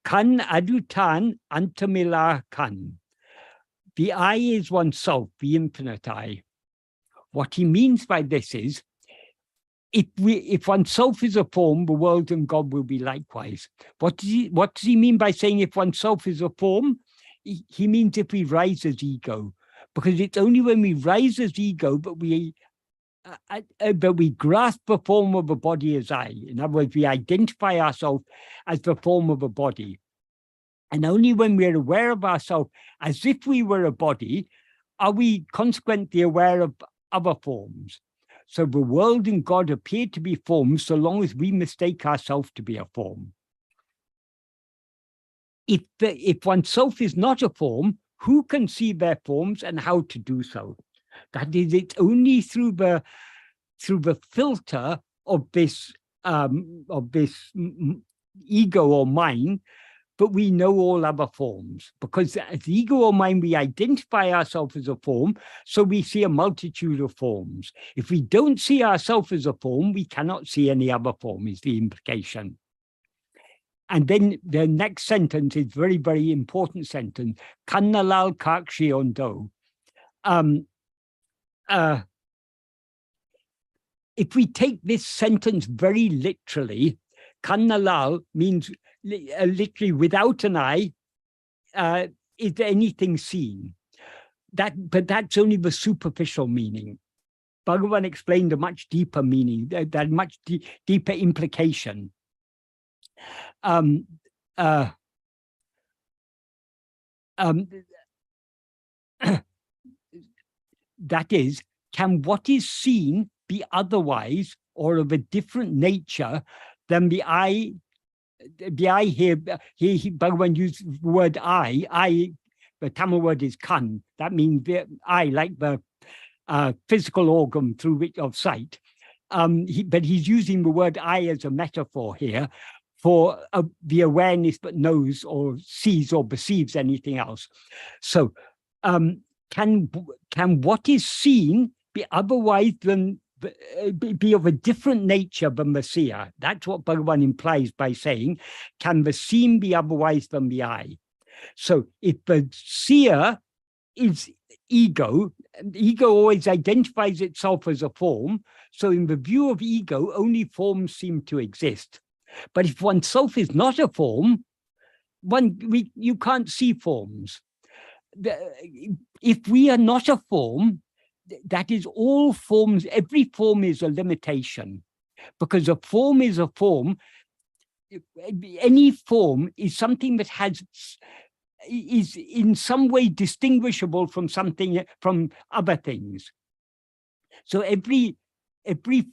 Speaker 3: adutan antamila kan. The eye is oneself, the infinite eye. What he means by this is, if oneself is a form, the world and God will be likewise. What does he mean by saying if oneself is a form? He means if we rise as ego, because it's only when we rise as ego that we grasp the form of a body as I. In other words, we identify ourselves as the form of a body. And only when we're aware of ourselves as if we were a body, are we consequently aware of other forms. So the world and God appear to be forms so long as we mistake ourselves to be a form. If oneself is not a form, who can see their forms and how to do so? That is, it's only through the filter of this ego or mind, but we know all other forms. Because as ego or mind, we identify ourselves as a form, so we see a multitude of forms. If we don't see ourselves as a form, we cannot see any other form, is the implication. And then the next sentence is very, very important sentence. Kannalal Kakshiondo. If we take this sentence very literally, Kannalal means literally without an eye, is there anything seen? But that's only the superficial meaning. Bhagavan explained a much deeper meaning, that much deeper implication. That is, can what is seen be otherwise or of a different nature than the eye? The eye here Bhagavan used the word eye, the Tamil word is kan. That means the eye, like the physical organ through which of sight. But he's using the word eye as a metaphor here for the awareness that knows or sees or perceives anything else. So can what is seen be otherwise than be of a different nature than the seer? That's what Bhagavan implies by saying, can the seen be otherwise than the eye? So if the seer is ego always identifies itself as a form, so in the view of ego, only forms seem to exist. But if oneself is not a form, you can't see forms. If we are not a form, that is all forms, every form is a limitation, because a form is a form. Any form is something that is in some way distinguishable from other things. So every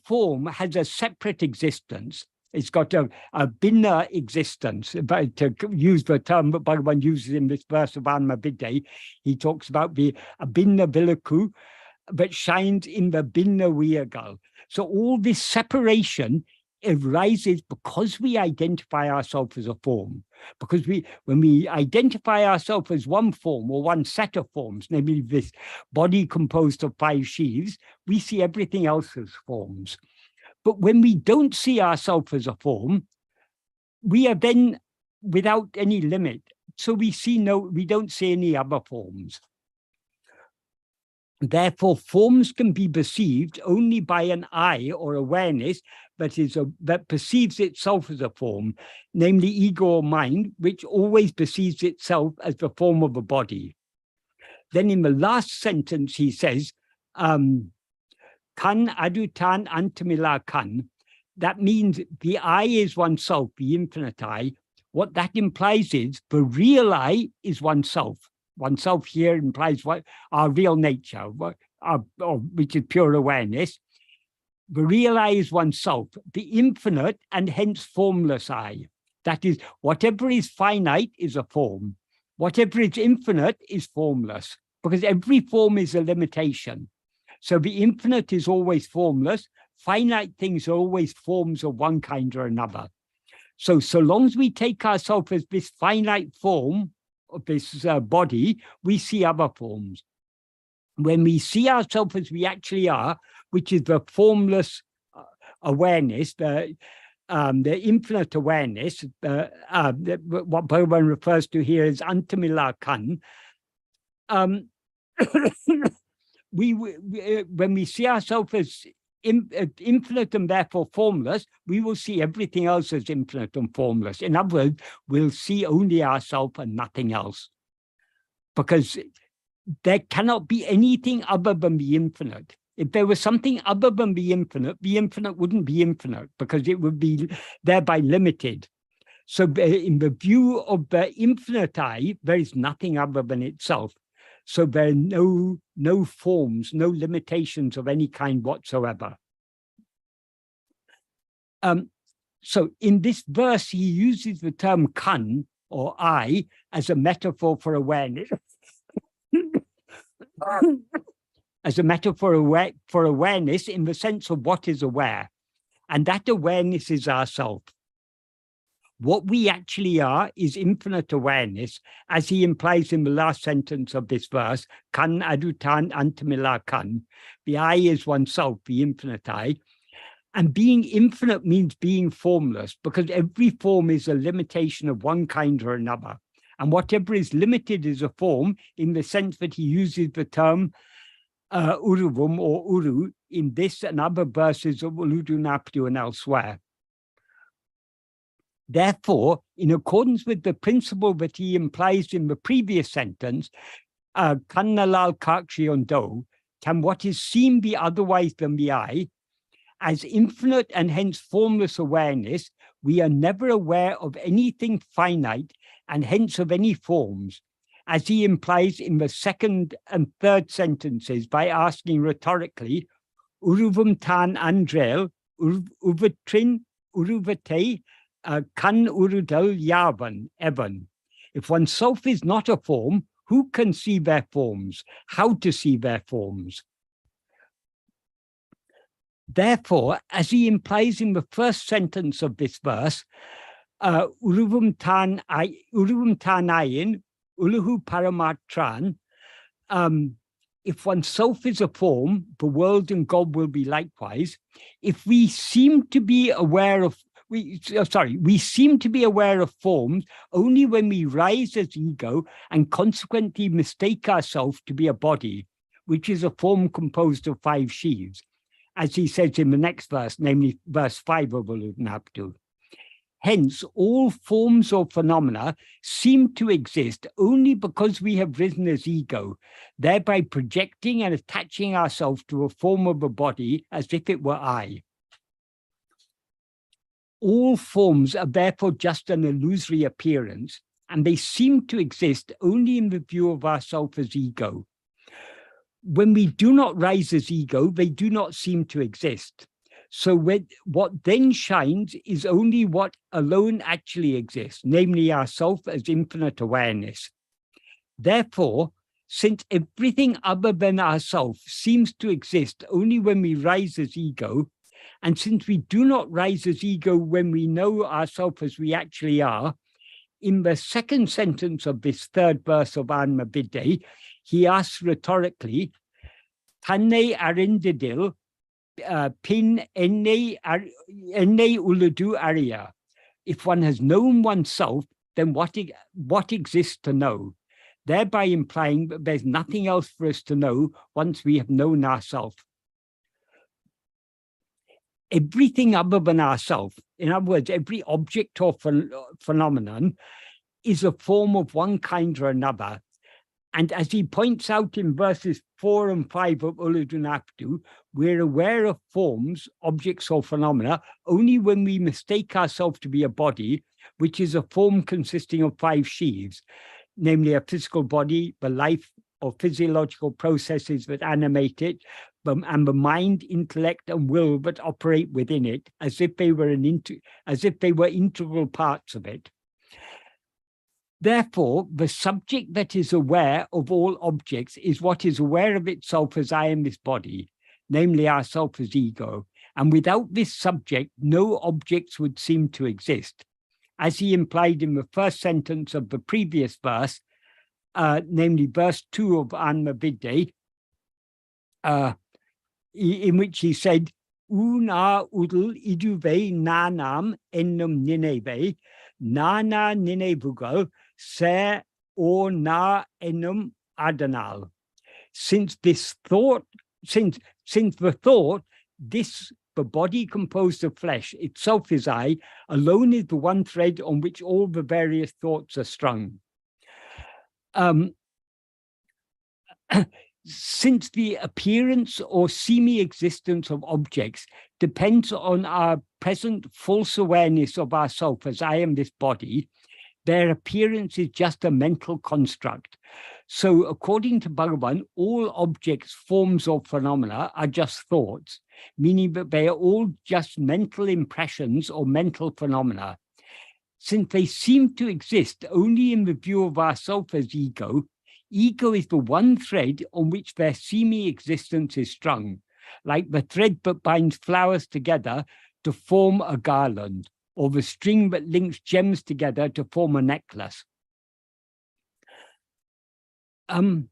Speaker 3: form has a separate existence. It's got a binna existence. But to use the term that Bhagavan uses in this verse of Anmavidya, he talks about the binna vilaku, but shines in the binna viyagal. So all this separation arises because we identify ourselves as a form. Because when we identify ourselves as one form or one set of forms, namely this body composed of 5 sheaths, we see everything else as forms. But when we don't see ourselves as a form, we are then without any limit. So we don't see any other forms. Therefore, forms can be perceived only by an eye or awareness that perceives itself as a form, namely ego or mind, which always perceives itself as the form of a body. Then in the last sentence, he says, kan adutan antamila kan. That means the I is oneself, the infinite I. What that implies is the real I is oneself. Oneself here implies what our real nature, which is pure awareness. The real I is oneself, the infinite and hence formless I. That is, whatever is finite is a form. Whatever is infinite is formless, because every form is a limitation. So the infinite is always formless. Finite things are always forms of one kind or another. So long as we take ourselves as this finite form of this body, we see other forms. When we see ourselves as we actually are, which is the formless awareness, the infinite awareness, what Bhagavan refers to here as antamila kan, when we see ourselves as infinite and therefore formless, we will see everything else as infinite and formless. In other words, we'll see only ourselves and nothing else. Because there cannot be anything other than the infinite. If there was something other than the infinite wouldn't be infinite because it would be thereby limited. So in the view of the infinite I, there is nothing other than itself. So there are no forms, no limitations of any kind whatsoever. So in this verse, he uses the term kan, or I, as a metaphor for awareness. As a metaphor for awareness in the sense of what is aware. And that awareness is ourself. What we actually are is infinite awareness, as he implies in the last sentence of this verse, kan adutan antamila kan. The I is oneself, the infinite I. And being infinite means being formless, because every form is a limitation of one kind or another. And whatever is limited is a form, in the sense that he uses the term uruvum or uru in this and other verses of Uludunapdu and elsewhere. Therefore, in accordance with the principle that he implies in the previous sentence, kannalal kakshi do, can what is seen be otherwise than the I? As infinite and hence formless awareness, we are never aware of anything finite and hence of any forms, as he implies in the second and third sentences by asking rhetorically, uruvum tan andrel, uvatrin, uruvate, kan urudal yavan, evan. If oneself is not a form, who can see their forms? How to see their forms? Therefore, as he implies in the first sentence of this verse, uruvum tan ayin, uluhu paramatran, if oneself is a form, the world and God will be likewise. If we seem to be aware of, we seem to be aware of forms only when we rise as ego and consequently mistake ourselves to be a body, which is a form composed of 5 sheaves, as he says in the next verse, namely verse 5 of Uludnaptu. Hence, all forms or phenomena seem to exist only because we have risen as ego, thereby projecting and attaching ourselves to a form of a body as if it were I. All forms are therefore just an illusory appearance, and they seem to exist only in the view of ourself as ego. When we do not rise as ego, they do not seem to exist. So what then shines is only what alone actually exists, namely ourself as infinite awareness. Therefore, since everything other than ourself seems to exist only when we rise as ego, and since we do not rise as ego when we know ourselves as we actually are, in the second sentence of this third verse of Anma Vidde, he asks rhetorically, Tanne arindidil pin enne uludu arya. If one has known oneself, then what exists to know? Thereby implying that there's nothing else for us to know once we have known ourselves. Everything other than ourselves, in other words, every object or phenomenon, is a form of one kind or another. And as he points out in verses 4 and 5 of Uludunaptu, we're aware of forms, objects, or phenomena only when we mistake ourselves to be a body, which is a form consisting of 5 sheaves, namely a physical body, the life or physiological processes that animate it, and the mind, intellect, and will that operate within it, as if they were integral parts of it. Therefore, the subject that is aware of all objects is what is aware of itself as I am this body, namely ourself as ego. And without this subject, no objects would seem to exist. As he implied in the first sentence of the previous verse, namely verse 2 of Anma Vidde, in which he said, Una udul iduve nanam ennum nineve, nana ninevugal, se or na enum adanal. Since the thought, the body composed of flesh itself is I, alone is the one thread on which all the various thoughts are strung. Since the appearance or semi-existence of objects depends on our present false awareness of ourself as I am this body, their appearance is just a mental construct. So according to Bhagavan, all objects, forms, or phenomena are just thoughts, meaning that they are all just mental impressions or mental phenomena. Since they seem to exist only in the view of ourself as ego, ego is the one thread on which their semi-existence is strung, like the thread that binds flowers together to form a garland, or the string that links gems together to form a necklace. Does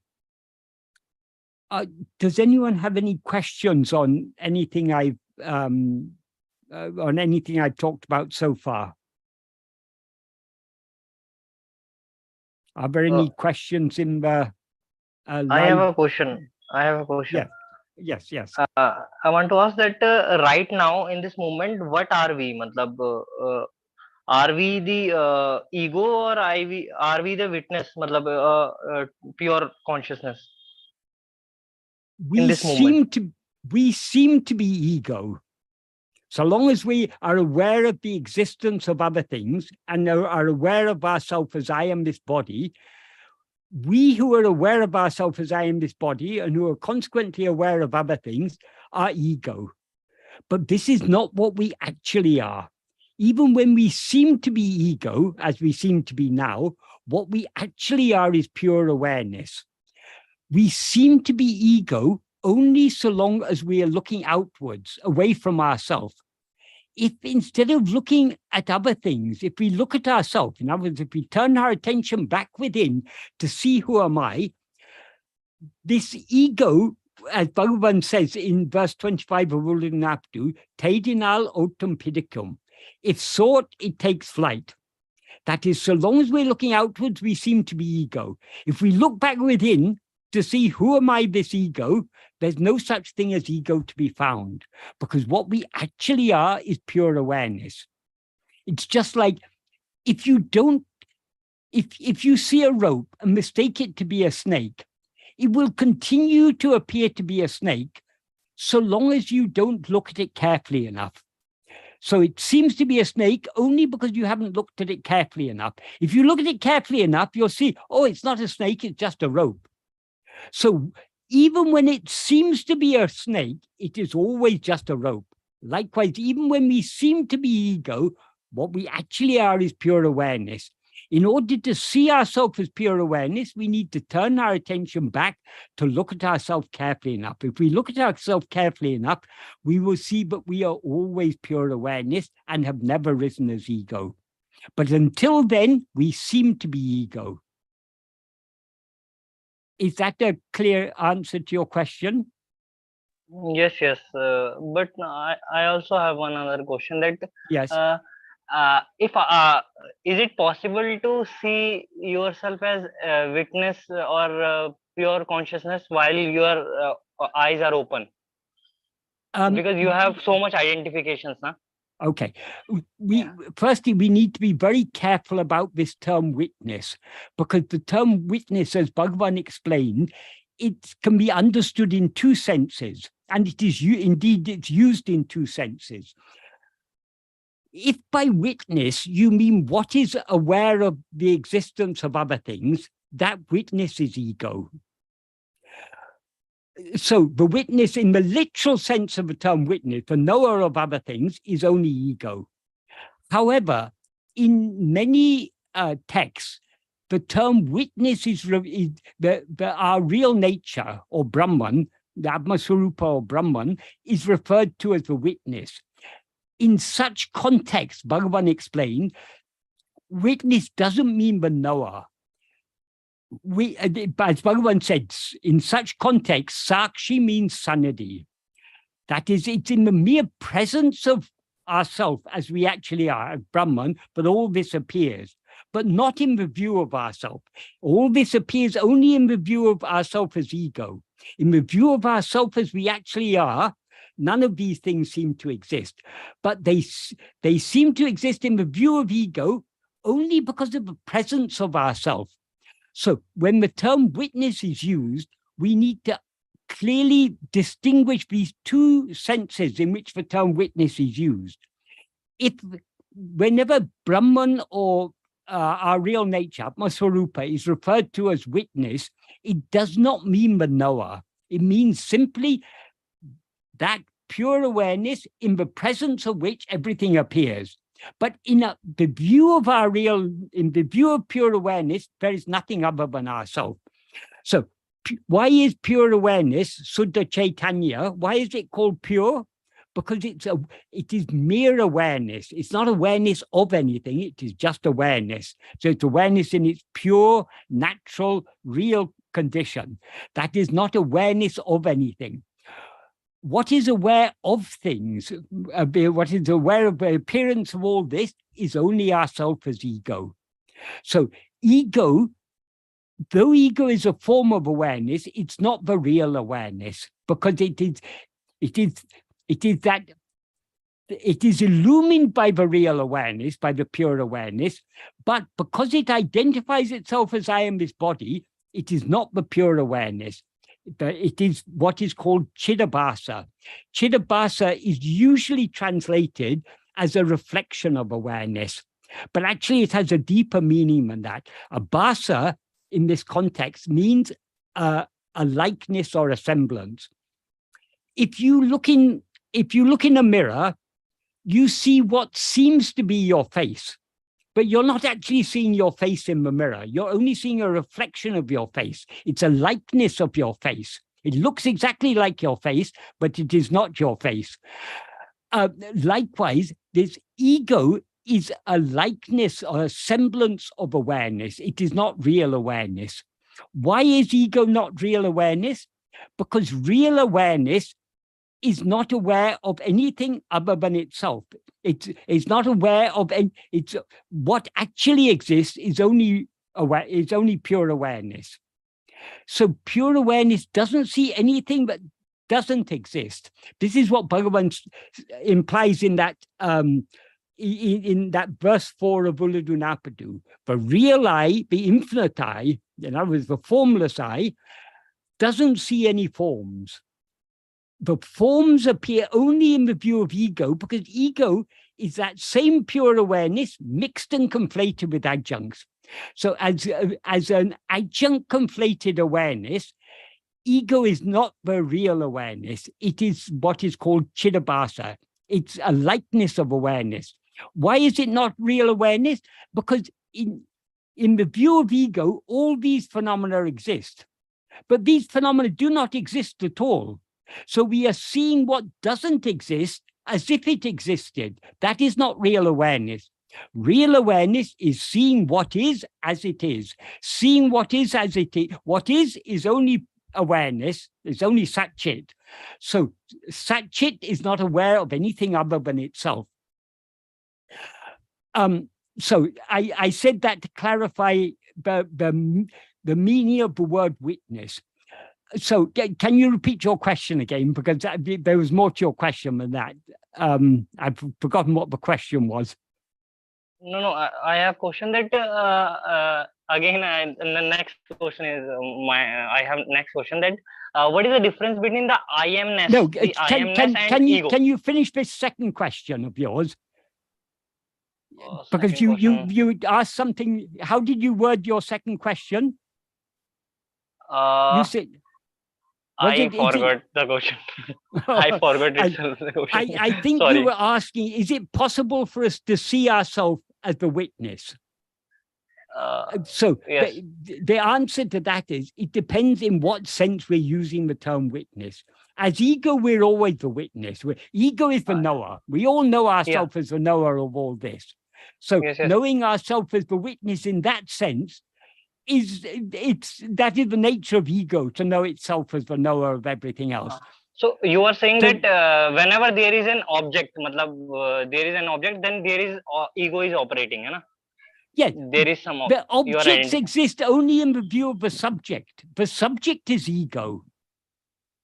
Speaker 3: anyone have any questions on anything I've talked about so far? Are there any questions in the live?
Speaker 4: I have a question.
Speaker 3: Yes.
Speaker 4: I want to ask that right now in this moment, what are we? Are we the ego, or are we the witness? Pure consciousness.
Speaker 3: We seem to be ego. So long as we are aware of the existence of other things and are aware of ourselves as I am this body, we who are aware of ourselves as I am this body and who are consequently aware of other things are ego. But this is not what we actually are. Even when we seem to be ego, as we seem to be now, what we actually are is pure awareness. We seem to be ego only so long as we are looking outwards, away from ourselves. If instead of looking at other things, if we look at ourselves, in other words, if we turn our attention back within to see who am I, this ego, as Bhagavan says in verse 25 of Ulunaptu, Tedinal otum pidicum. If sought, it takes flight. That is, so long as we're looking outwards, we seem to be ego. If we look back within to see who am I, this ego, there's no such thing as ego to be found, because what we actually are is pure awareness. It's just like if you see a rope and mistake it to be a snake, it will continue to appear to be a snake so long as you don't look at it carefully enough. So it seems to be a snake only because you haven't looked at it carefully enough. If you look at it carefully enough, you'll see, oh, it's not a snake, it's just a rope. So even when it seems to be a snake, it is always just a rope. Likewise, even when we seem to be ego, what we actually are is pure awareness. In order to see ourselves as pure awareness, we need to turn our attention back to look at ourselves carefully enough. If we look at ourselves carefully enough, we will see that we are always pure awareness and have never risen as ego. But until then, we seem to be ego. Is that a clear answer to your question?
Speaker 4: Yes. But I also have one other question. That
Speaker 3: yes.
Speaker 4: If is it possible to see yourself as witness or pure consciousness while your eyes are open? Because you have so much identifications, na?
Speaker 3: Okay. Firstly, we need to be very careful about this term witness, because the term witness, as Bhagavan explained, it can be understood in two senses, and it is indeed it's used in two senses. If by witness you mean what is aware of the existence of other things, that witness is ego. So the witness in the literal sense of the term witness, the knower of other things, is only ego. However, in many texts, the term witness is our real nature, or Brahman, the Atmaswarupa or Brahman, is referred to as the witness. In such context, Bhagavan explained, witness doesn't mean the knower. As Bhagavan said, in such context, Sakshi means Sanadi. That is, it's in the mere presence of ourself as we actually are, Brahman, but all this appears, but not in the view of ourself. All this appears only in the view of ourself as ego. In the view of ourself as we actually are, none of these things seem to exist, but they seem to exist in the view of ego only because of the presence of ourself. So when the term witness is used, we need to clearly distinguish these two senses in which the term witness is used. Whenever Brahman or our real nature, Atmaswarupa, is referred to as witness, it does not mean the knower. It means simply that pure awareness in the presence of which everything appears. But in the view of in the view of pure awareness, there is nothing other than ourself. So why is pure awareness, Suddha Chaitanya, why is it called pure? Because it is mere awareness. It's not awareness of anything. It is just awareness. So it's awareness in its pure, natural, real condition. That is not awareness of anything. What is aware of things, what is aware of the appearance of all this, is only ourself as ego. So ego, though ego is a form of awareness, it's not the real awareness, because it is illumined by the real awareness, by the pure awareness, but because it identifies itself as I am this body, it is not the pure awareness. It is what is called Chidabhasa. Chidabhasa is usually translated as a reflection of awareness, but actually it has a deeper meaning than that. A bhasa in this context means a likeness or a semblance. If you look in a mirror, you see what seems to be your face, but you're not actually seeing your face in the mirror. You're only seeing a reflection of your face. It's a likeness of your face. It looks exactly like your face, but it is not your face. Likewise, this ego is a likeness or a semblance of awareness. It is not real awareness. Why is ego not real awareness? Because real awareness is not aware of anything other than itself. It's not aware of it's what actually exists is only pure awareness. So pure awareness doesn't see anything that doesn't exist. This is what Bhagavan implies in that verse 4 of Uladunapadu. The real I, the infinite I, in other words, the formless I, doesn't see any forms. The forms appear only in the view of ego, because ego is that same pure awareness mixed and conflated with adjuncts. So as an adjunct conflated awareness, ego is not the real awareness. It is what is called Chidabhasa. It's a likeness of awareness. Why is it not real awareness? Because in the view of ego, all these phenomena exist. But these phenomena do not exist at all. So we are seeing what doesn't exist as if it existed. That is not real awareness. Real awareness is seeing what is as it is. Seeing what is as it is. What is only awareness. It's only Satchit. So Satchit is not aware of anything other than itself. So I said that to clarify the meaning of the word witness. So can you repeat your question again? Because there was more to your question than that. I've forgotten what the question was.
Speaker 4: No, I have question that again. The next question is I have next question that what is the difference between the I amness,
Speaker 3: No,
Speaker 4: the I amness and ego?
Speaker 3: can you finish this second question of yours? Because
Speaker 4: Second question.
Speaker 3: you asked something. How did you word your second question? You said.
Speaker 4: I forgot the question. I forgot itself the question.
Speaker 3: I think
Speaker 4: Sorry.
Speaker 3: you were asking, is it possible for us to see ourselves as the witness? So
Speaker 4: yes.
Speaker 3: the answer to that is, it depends in what sense we're using the term witness. As ego, we're always the witness. Ego is the knower. We all know ourselves as the knower of all this. So knowing ourselves as the witness in that sense that is the nature of ego, to know itself as the knower of everything else.
Speaker 4: So you are saying that whenever there is an object, there is an object, then there is ego is operating, na?
Speaker 3: Yes,
Speaker 4: there is some
Speaker 3: the objects exist only in the view of the subject. The subject is ego.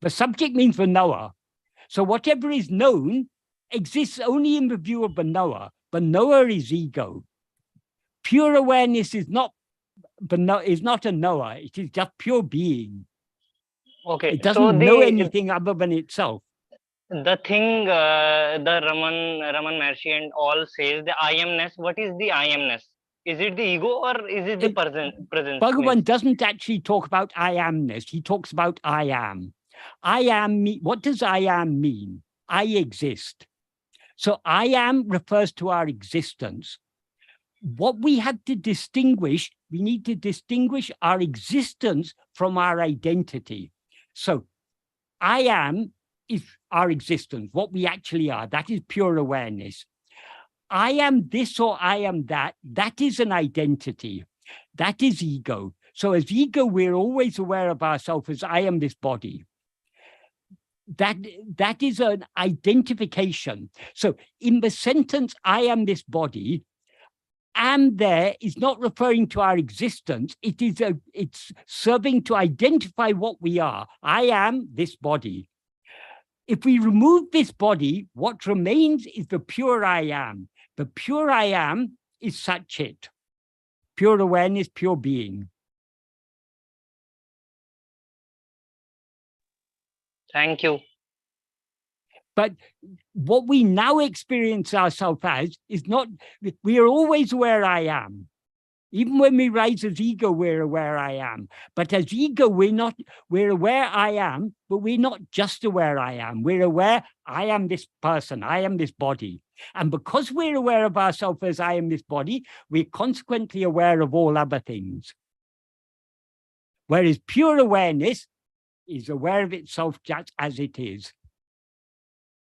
Speaker 3: The subject means the knower. So whatever is known exists only in the view of the knower. The knower is ego. Pure awareness is not a knower. It is just pure being.
Speaker 4: Okay,
Speaker 3: it doesn't know anything other than itself.
Speaker 4: The thing the Raman Maharshi and all says the I amness. What is the I amness? Is it the ego or is it the presence?
Speaker 3: Bhagavan doesn't actually talk about I amness. He talks about I am. I am. What does I am mean? I exist. So I am refers to our existence. What we have to distinguish, we need to distinguish our existence from our identity. So I am is our existence, what we actually are. That is pure awareness. I am this or I am that. That is an identity. That is ego. So as ego, we're always aware of ourselves as I am this body. That is an identification. So in the sentence, I am this body, am there is not referring to our existence. It's serving to identify what we are. I am this body. If we remove this body, what remains is the pure I am. The pure I am is Satchit. Pure awareness, pure being.
Speaker 4: Thank you.
Speaker 3: But what we now experience ourselves as is not, we are always aware I am. Even when we rise as ego, we're aware I am. But as ego, we're aware I am, but we're not just aware I am. We're aware I am this person, I am this body. And because we're aware of ourselves as I am this body, we're consequently aware of all other things. Whereas pure awareness is aware of itself just as it is.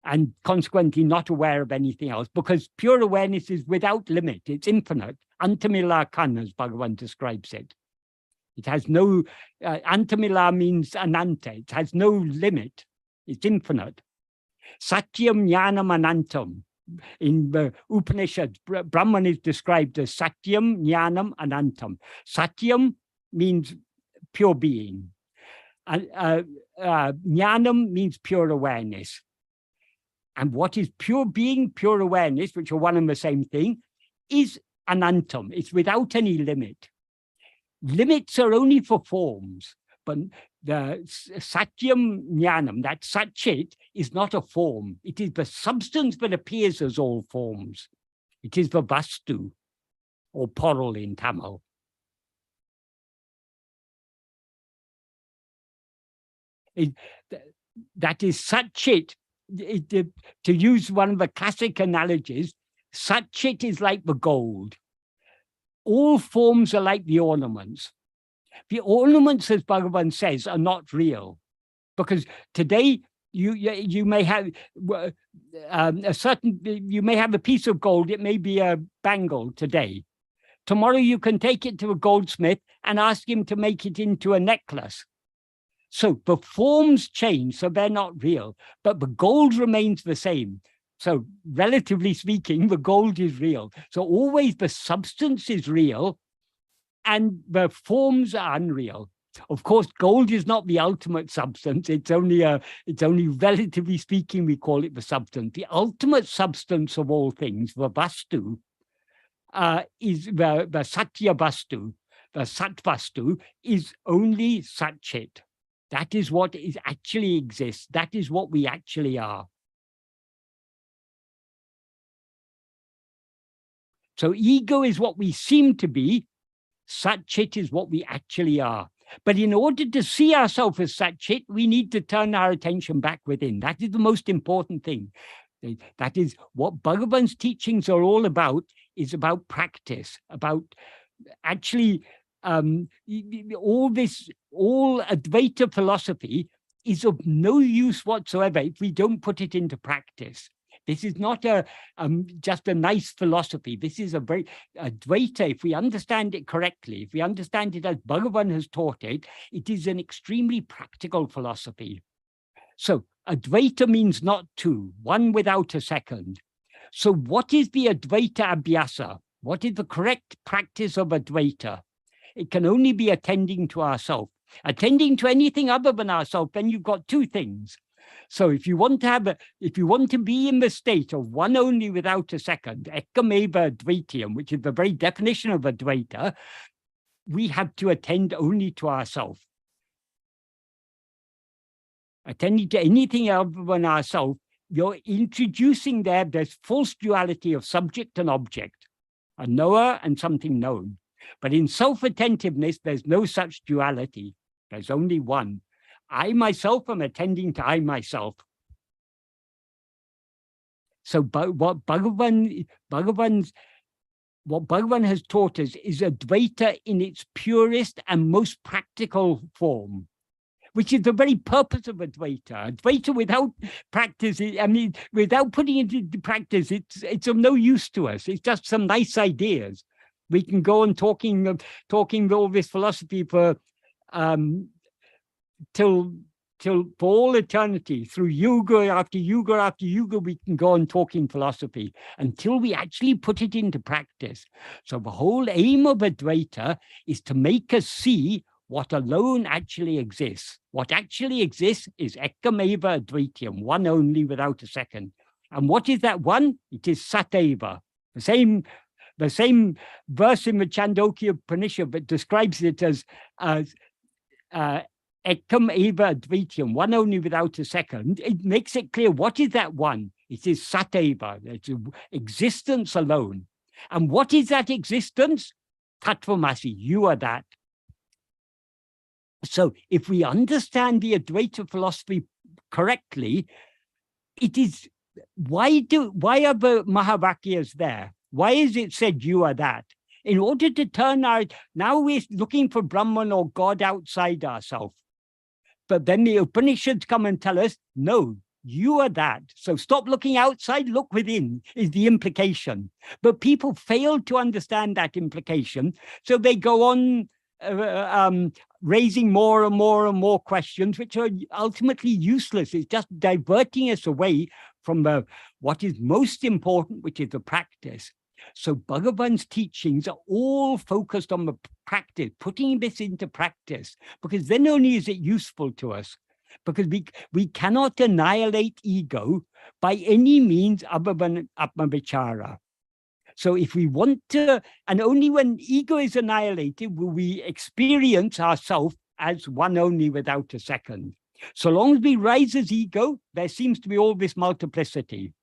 Speaker 3: And consequently not aware of anything else, because pure awareness is without limit, it's infinite. Antamila kan, as Bhagavan describes it. It has no, antamila means ananta, it has no limit, it's infinite. Satyam jnanam anantam. In the Upanishads, Brahman is described as Satyam jnanam anantam. Satyam means pure being. Jnanam means pure awareness. And what is pure being, pure awareness, which are one and the same thing, is anantam. It's without any limit. Limits are only for forms, but the satyam jnanam, that satchit, is not a form. It is the substance that appears as all forms. It is the vastu, or porul in Tamil. That is satchit. To use one of the classic analogies, Satchit is like the gold. All forms are like the ornaments. The ornaments, as Bhagavan says, are not real. Because today, you may have you may have a piece of gold, it may be a bangle today. Tomorrow you can take it to a goldsmith and ask him to make it into a necklace. So the forms change, so they're not real, but the gold remains the same. So relatively speaking, the gold is real. So always the substance is real and the forms are unreal. Of course, gold is not the ultimate substance. It's only relatively speaking, we call it the substance. The ultimate substance of all things, the vastu, is the satya vastu. The sat vastu is only satchit. That is what is actually exists. That is what we actually are. So ego is what we seem to be. Satchit is what we actually are. But in order to see ourselves as satchit, we need to turn our attention back within. That is the most important thing. That is what Bhagavan's teachings are all about, is about practice, about actually all Advaita philosophy is of no use whatsoever if we don't put it into practice. This is not just a nice philosophy. This is a very Advaita. If we understand it correctly, if we understand it as Bhagavan has taught it, it is an extremely practical philosophy. So Advaita means not two, one without a second. So what is the Advaita Abhyasa? What is the correct practice of Advaita? It can only be attending to ourself. Attending to anything other than ourself, then you've got two things. So if you want to be in the state of one only without a second, ekkameva advaitiyam, which is the very definition of Advaita, we have to attend only to ourselves. Attending to anything other than ourselves, you're introducing there this false duality of subject and object, a knower and something known. But in self-attentiveness, there's no such duality. There's only one. I myself am attending to I myself. So what Bhagavan has taught us is Advaita in its purest and most practical form, which is the very purpose of Advaita. Advaita without practice, without putting it into practice, it's of no use to us. It's just some nice ideas. We can go on talking all this philosophy for till for all eternity. Through yuga after yuga after yuga, we can go on talking philosophy until we actually put it into practice. So the whole aim of Advaita is to make us see what alone actually exists. What actually exists is ekkameva advaitiyam, one only without a second. And what is that one? It is sateva. The same verse in the Chandogya Upanishad that describes it as ekam eva advaitiyam, one only without a second. It makes it clear what is that one. It is sateva. It's existence alone. And what is that existence? Tattvamasi, you are that. So if we understand the Advaita philosophy correctly, it is, why are the Mahavakyas there? Why is it said you are that? In order to turn now we're looking for Brahman or God outside ourselves. But then the Upanishads come and tell us, no, you are that. So stop looking outside, look within, is the implication. But people fail to understand that implication. So they go on raising more and more and more questions, which are ultimately useless. It's just diverting us away from what is most important, which is the practice. So Bhagavan's teachings are all focused on the practice, putting this into practice, because then only is it useful to us. Because we cannot annihilate ego by any means other than Atmavichara. So if we want to, and only when ego is annihilated will we experience ourselves as one only without a second. So long as we rise as ego, there seems to be all this multiplicity.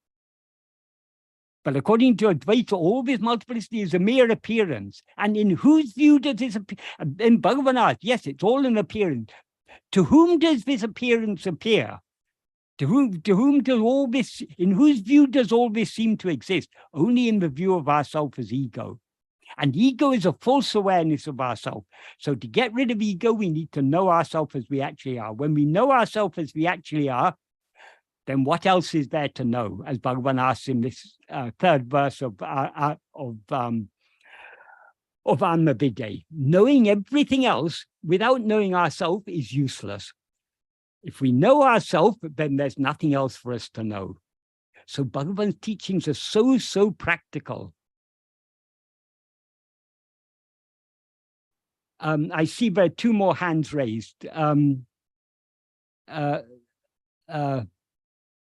Speaker 3: But according to Advaita, all this multiplicity is a mere appearance. And in whose view does this appear? In Bhagavan asks, yes, it's all an appearance. To whom does this appearance appear? To whom does all this, in whose view does all this seem to exist? Only in the view of ourself as ego. And ego is a false awareness of ourself. So to get rid of ego, we need to know ourselves as we actually are. When we know ourselves as we actually are, then what else is there to know? As Bhagavan asks in this third verse of Anmavidya. Knowing everything else without knowing ourselves is useless. If we know ourselves, then there's nothing else for us to know. So Bhagavan's teachings are so practical. I see there are two more hands raised.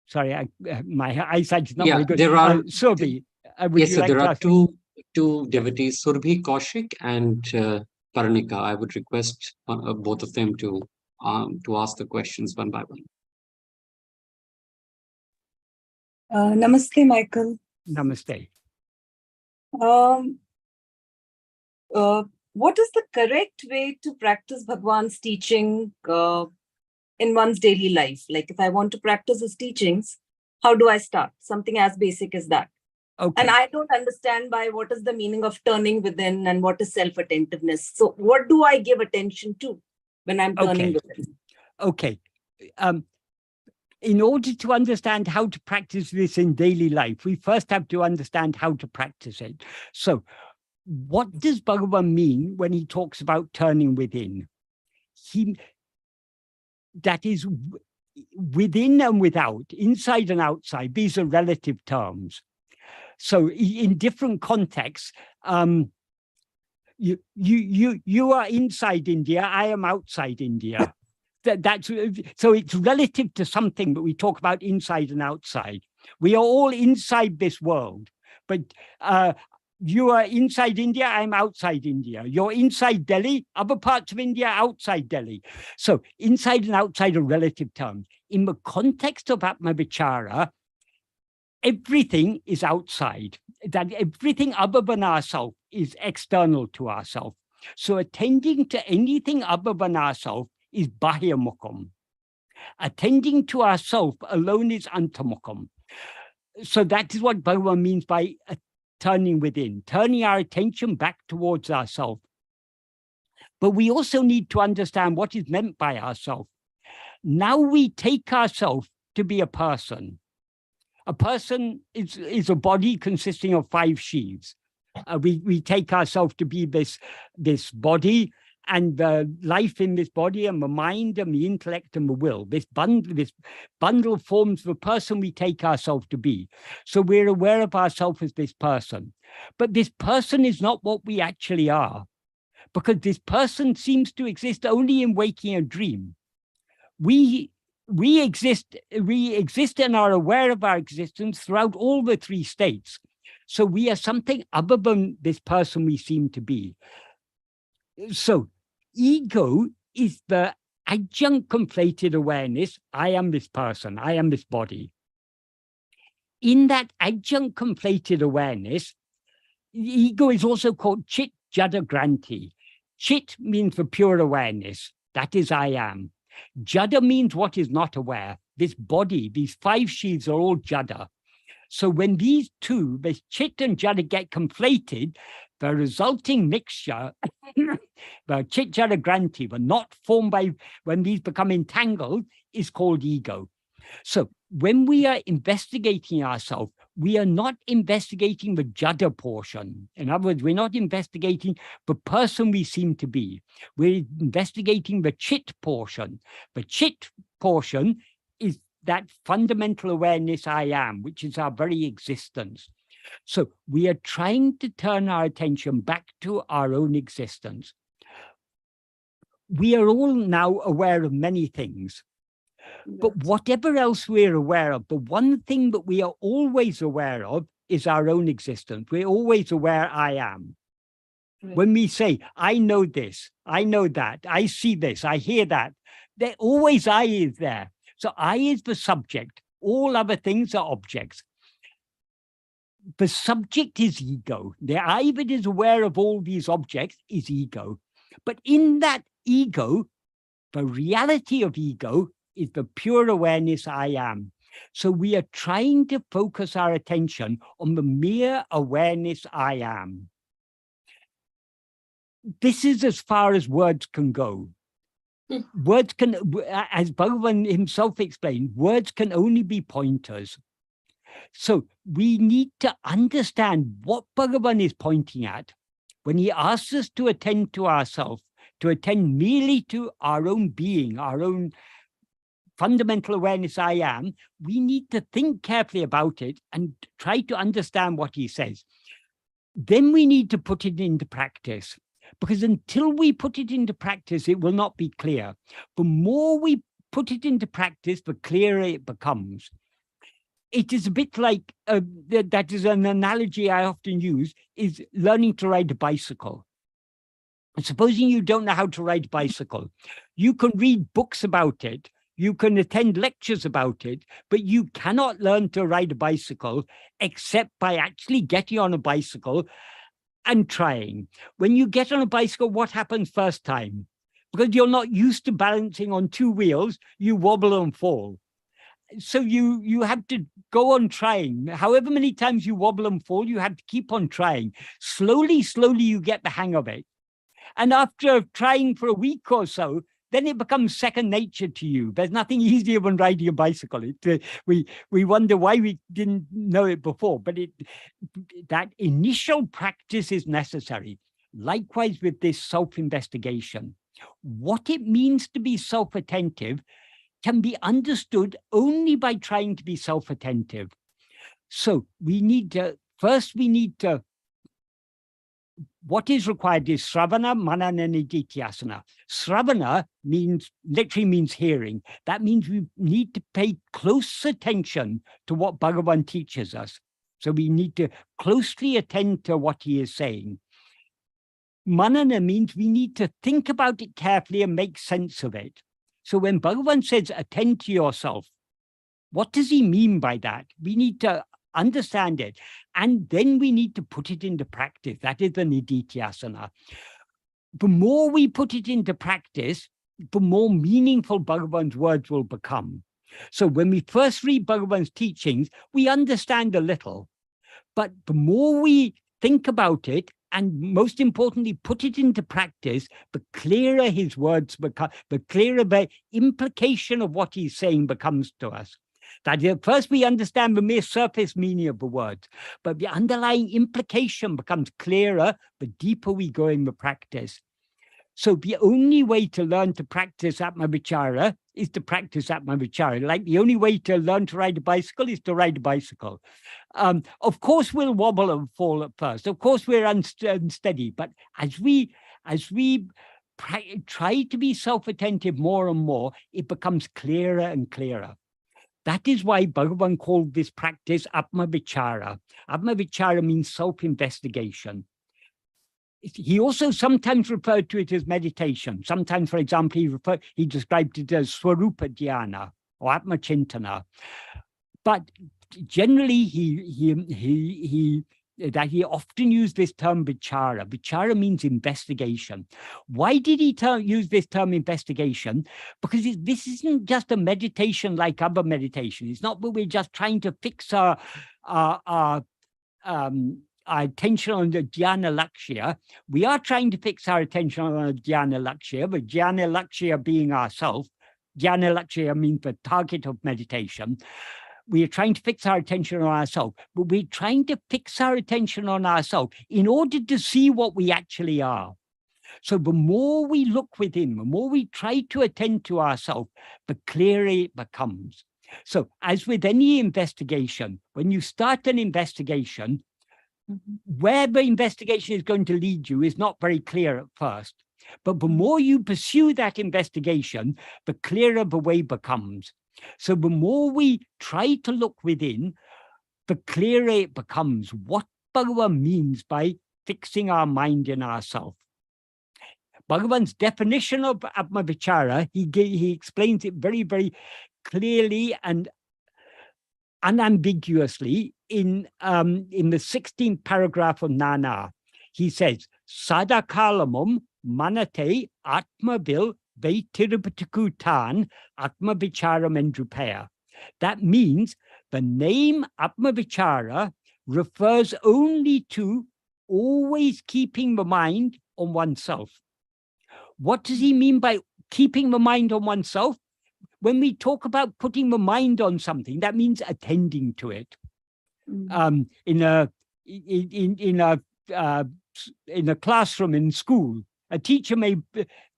Speaker 3: Sorry, my eyesight is not very good.
Speaker 1: There are
Speaker 3: Surbi, would
Speaker 1: yes,
Speaker 3: you
Speaker 1: sir.
Speaker 3: like
Speaker 1: There
Speaker 3: to
Speaker 1: are
Speaker 3: ask?
Speaker 1: two devotees, Surbhi Kaushik and Paranika. I would request both of them to ask the questions one by one.
Speaker 5: Namaste, Michael.
Speaker 3: Namaste.
Speaker 5: What is the correct way to practice Bhagwan's teaching in one's daily life? Like, if I want to practice his teachings, how do I start? Something as basic as that.
Speaker 3: Okay.
Speaker 5: And I don't understand by what is the meaning of turning within and what is self-attentiveness. So what do I give attention to when I'm turning within?
Speaker 3: Okay. In order to understand how to practice this in daily life, we first have to understand how to practice it. So what does Bhagavan mean when he talks about turning within? That is within and without, inside and outside. These are relative terms. So in different contexts, you are inside India, I am outside India. So it's relative to something, but we talk about inside and outside. We are all inside this world, but you are inside India, I'm outside India. You're inside Delhi, other parts of India, outside Delhi. So inside and outside are relative terms. In the context of Atma-vichara, everything is outside, that everything other than ourselves is external to ourselves. So attending to anything other than ourselves is bahyamukam. Attending to ourselves alone is antamukam. So that is what Bhagavan means by turning within, turning our attention back towards ourselves. But we also need to understand what is meant by ourselves. Now we take ourselves to be a person. A person is a body consisting of 5 sheaths. We take ourselves to be this body, and the life in this body, and the mind, and the intellect, and the will. This bundle forms the person we take ourselves to be. So we're aware of ourselves as this person. But this person is not what we actually are, because this person seems to exist only in waking a dream. We exist and are aware of our existence throughout all the 3 states. So we are something other than this person we seem to be. So ego is the adjunct conflated awareness. I am this person, I am this body. In that adjunct conflated awareness, ego is also called chit jada granti. Chit means the pure awareness. That is I am. Jada means what is not aware. This body, these 5 sheaths are all jada. So when these two, this chit and jada, get conflated, the resulting mixture, the chit jada granti, but not formed by, when these become entangled, is called ego. So when we are investigating ourselves, we are not investigating the jada portion. In other words, we're not investigating the person we seem to be. We're investigating the chit portion. The chit portion is that fundamental awareness I am, which is our very existence. So we are trying to turn our attention back to our own existence. We are all now aware of many things. But whatever else we're aware of, the one thing that we are always aware of is our own existence. We're always aware I am. Right. When we say, I know this, I know that, I see this, I hear that, there always I is there. So I is the subject. All other things are objects. The subject is ego. The I that is aware of all these objects is ego. But in that ego, the reality of ego is the pure awareness I am. So we are trying to focus our attention on the mere awareness I am. This is as far as words can go. Words can, as Bhagavan himself explained, words can only be pointers. So we need to understand what Bhagavan is pointing at when he asks us to attend to ourselves, to attend merely to our own being, our own fundamental awareness I am. We need to think carefully about it and try to understand what he says. Then we need to put it into practice. Because until we put it into practice, it will not be clear. The more we put it into practice, the clearer it becomes. It is a bit like, that is an analogy I often use, is learning to ride a bicycle. Supposing you don't know how to ride a bicycle, you can read books about it, you can attend lectures about it, but you cannot learn to ride a bicycle except by actually getting on a bicycle and trying. When you get on a bicycle, what happens first time? Because you're not used to balancing on two wheels, you wobble and fall. So you have to go on trying. However many times you wobble and fall, you have to keep on trying. Slowly, you get the hang of it. And after trying for a week or so, then it becomes second nature to you. There's nothing easier than riding a bicycle. We wonder why we didn't know it before, but that initial practice is necessary. Likewise with this self-investigation. What it means to be self-attentive can be understood only by trying to be self-attentive. So first we need to, what is required is Sravana, Manana, and Nididhyasana. Sravana literally means hearing. That means we need to pay close attention to what Bhagavan teaches us. So we need to closely attend to what he is saying. Manana means we need to think about it carefully and make sense of it. So when Bhagavan says, attend to yourself, what does he mean by that? We need to understand it. And then we need to put it into practice. That is the Nididhyasana. The more we put it into practice, the more meaningful Bhagavan's words will become. So when we first read Bhagavan's teachings, we understand a little. But the more we think about it, and most importantly, put it into practice, the clearer his words become, the clearer the implication of what he's saying becomes to us. That is, first we understand the mere surface meaning of the words, but the underlying implication becomes clearer the deeper we go in the practice. So the only way to learn to practice Atma-vichara is to practice Atma-vichara. Like the only way to learn to ride a bicycle is to ride a bicycle. Of course, we'll wobble and fall at first. Of course, we're unsteady. But as we try to be self-attentive more and more, it becomes clearer and clearer. That is why Bhagavan called this practice Atma-vichara. Atma-vichara means self-investigation. He also sometimes referred to it as meditation. Sometimes, for example, he described it as Swarupa Dhyana or Atma Chintana. But generally, he often used this term vichara. Vichara means investigation. Why did he use this term investigation? Because this isn't just a meditation like other meditation. It's not that we're just trying to fix our attention on the dhyana lakshya. We are trying to fix our attention on the dhyana lakshya, but dhyana lakshya being ourself. Dhyana lakshya means the target of meditation. We are trying to fix our attention on ourselves, but we're trying to fix our attention on ourselves in order to see what we actually are. So the more we look within, the more we try to attend to ourselves, the clearer it becomes. So as with any investigation, when you start an investigation, where the investigation is going to lead you is not very clear at first. But the more you pursue that investigation, the clearer the way becomes. So the more we try to look within, the clearer it becomes what Bhagavan means by fixing our mind in ourselves. Bhagavan's definition of Atma-vichara, he explains it very, very clearly and unambiguously in the 16th paragraph of Nana. He says, Sadakalamum manate atmabil vaitirupatikutan atma-vicharam endrupaya. That means the name Atma-vichara refers only to always keeping the mind on oneself. What does he mean by keeping the mind on oneself? When we talk about putting the mind on something, that means attending to it. In a classroom in school, a teacher may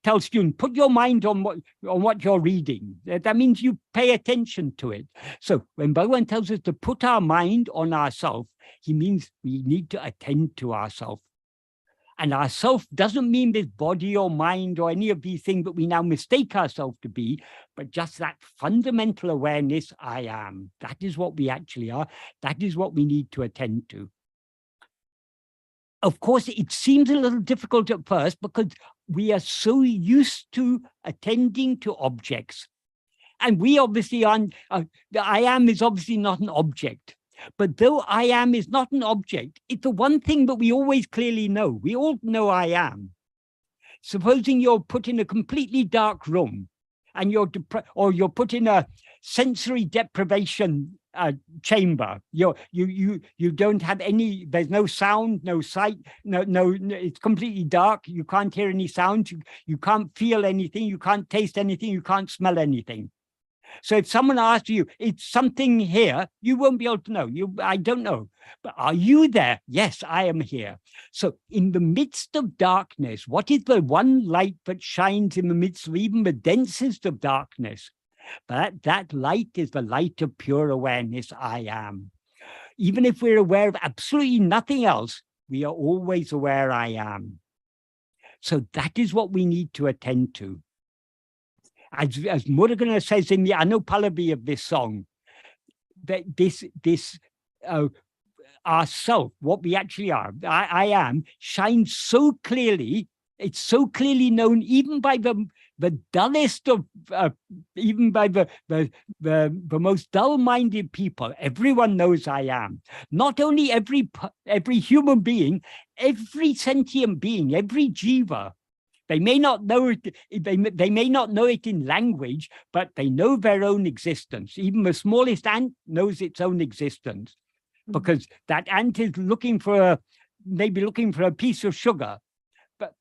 Speaker 3: tell students, put your mind on what you're reading. That means you pay attention to it. So when Bhagavan tells us to put our mind on ourselves, he means we need to attend to ourselves. And ourself doesn't mean this body or mind or any of these things that we now mistake ourselves to be, but just that fundamental awareness, I am. That is what we actually are. That is what we need to attend to. Of course, it seems a little difficult at first because we are so used to attending to objects. And we obviously aren't, the I am is obviously not an object. But though I am is not an object, it's the one thing that we always clearly know. We all know I am. Supposing you're put in a completely dark room and you're put in a sensory deprivation chamber. You don't have any, there's no sound, no sight, no, it's completely dark. You can't hear any sound. You can't feel anything. You can't taste anything. You can't smell anything. So if someone asks you, it's something here, you won't be able to know. I don't know. But are you there? Yes, I am here. So in the midst of darkness, what is the one light that shines in the midst of even the densest of darkness? But that light is the light of pure awareness, I am. Even if we're aware of absolutely nothing else, we are always aware I am. So that is what we need to attend to. As Murugan says in the Anupalavi of this song, that this ourself, what we actually are, I am, shines so clearly. It's so clearly known even by the dullest of, even by the most dull-minded people. Everyone knows I am. Not only every human being, every sentient being, every jiva. They may not know it, they may not know it in language, but they know their own existence. Even the smallest ant knows its own existence, because that ant is maybe looking for a piece of sugar, but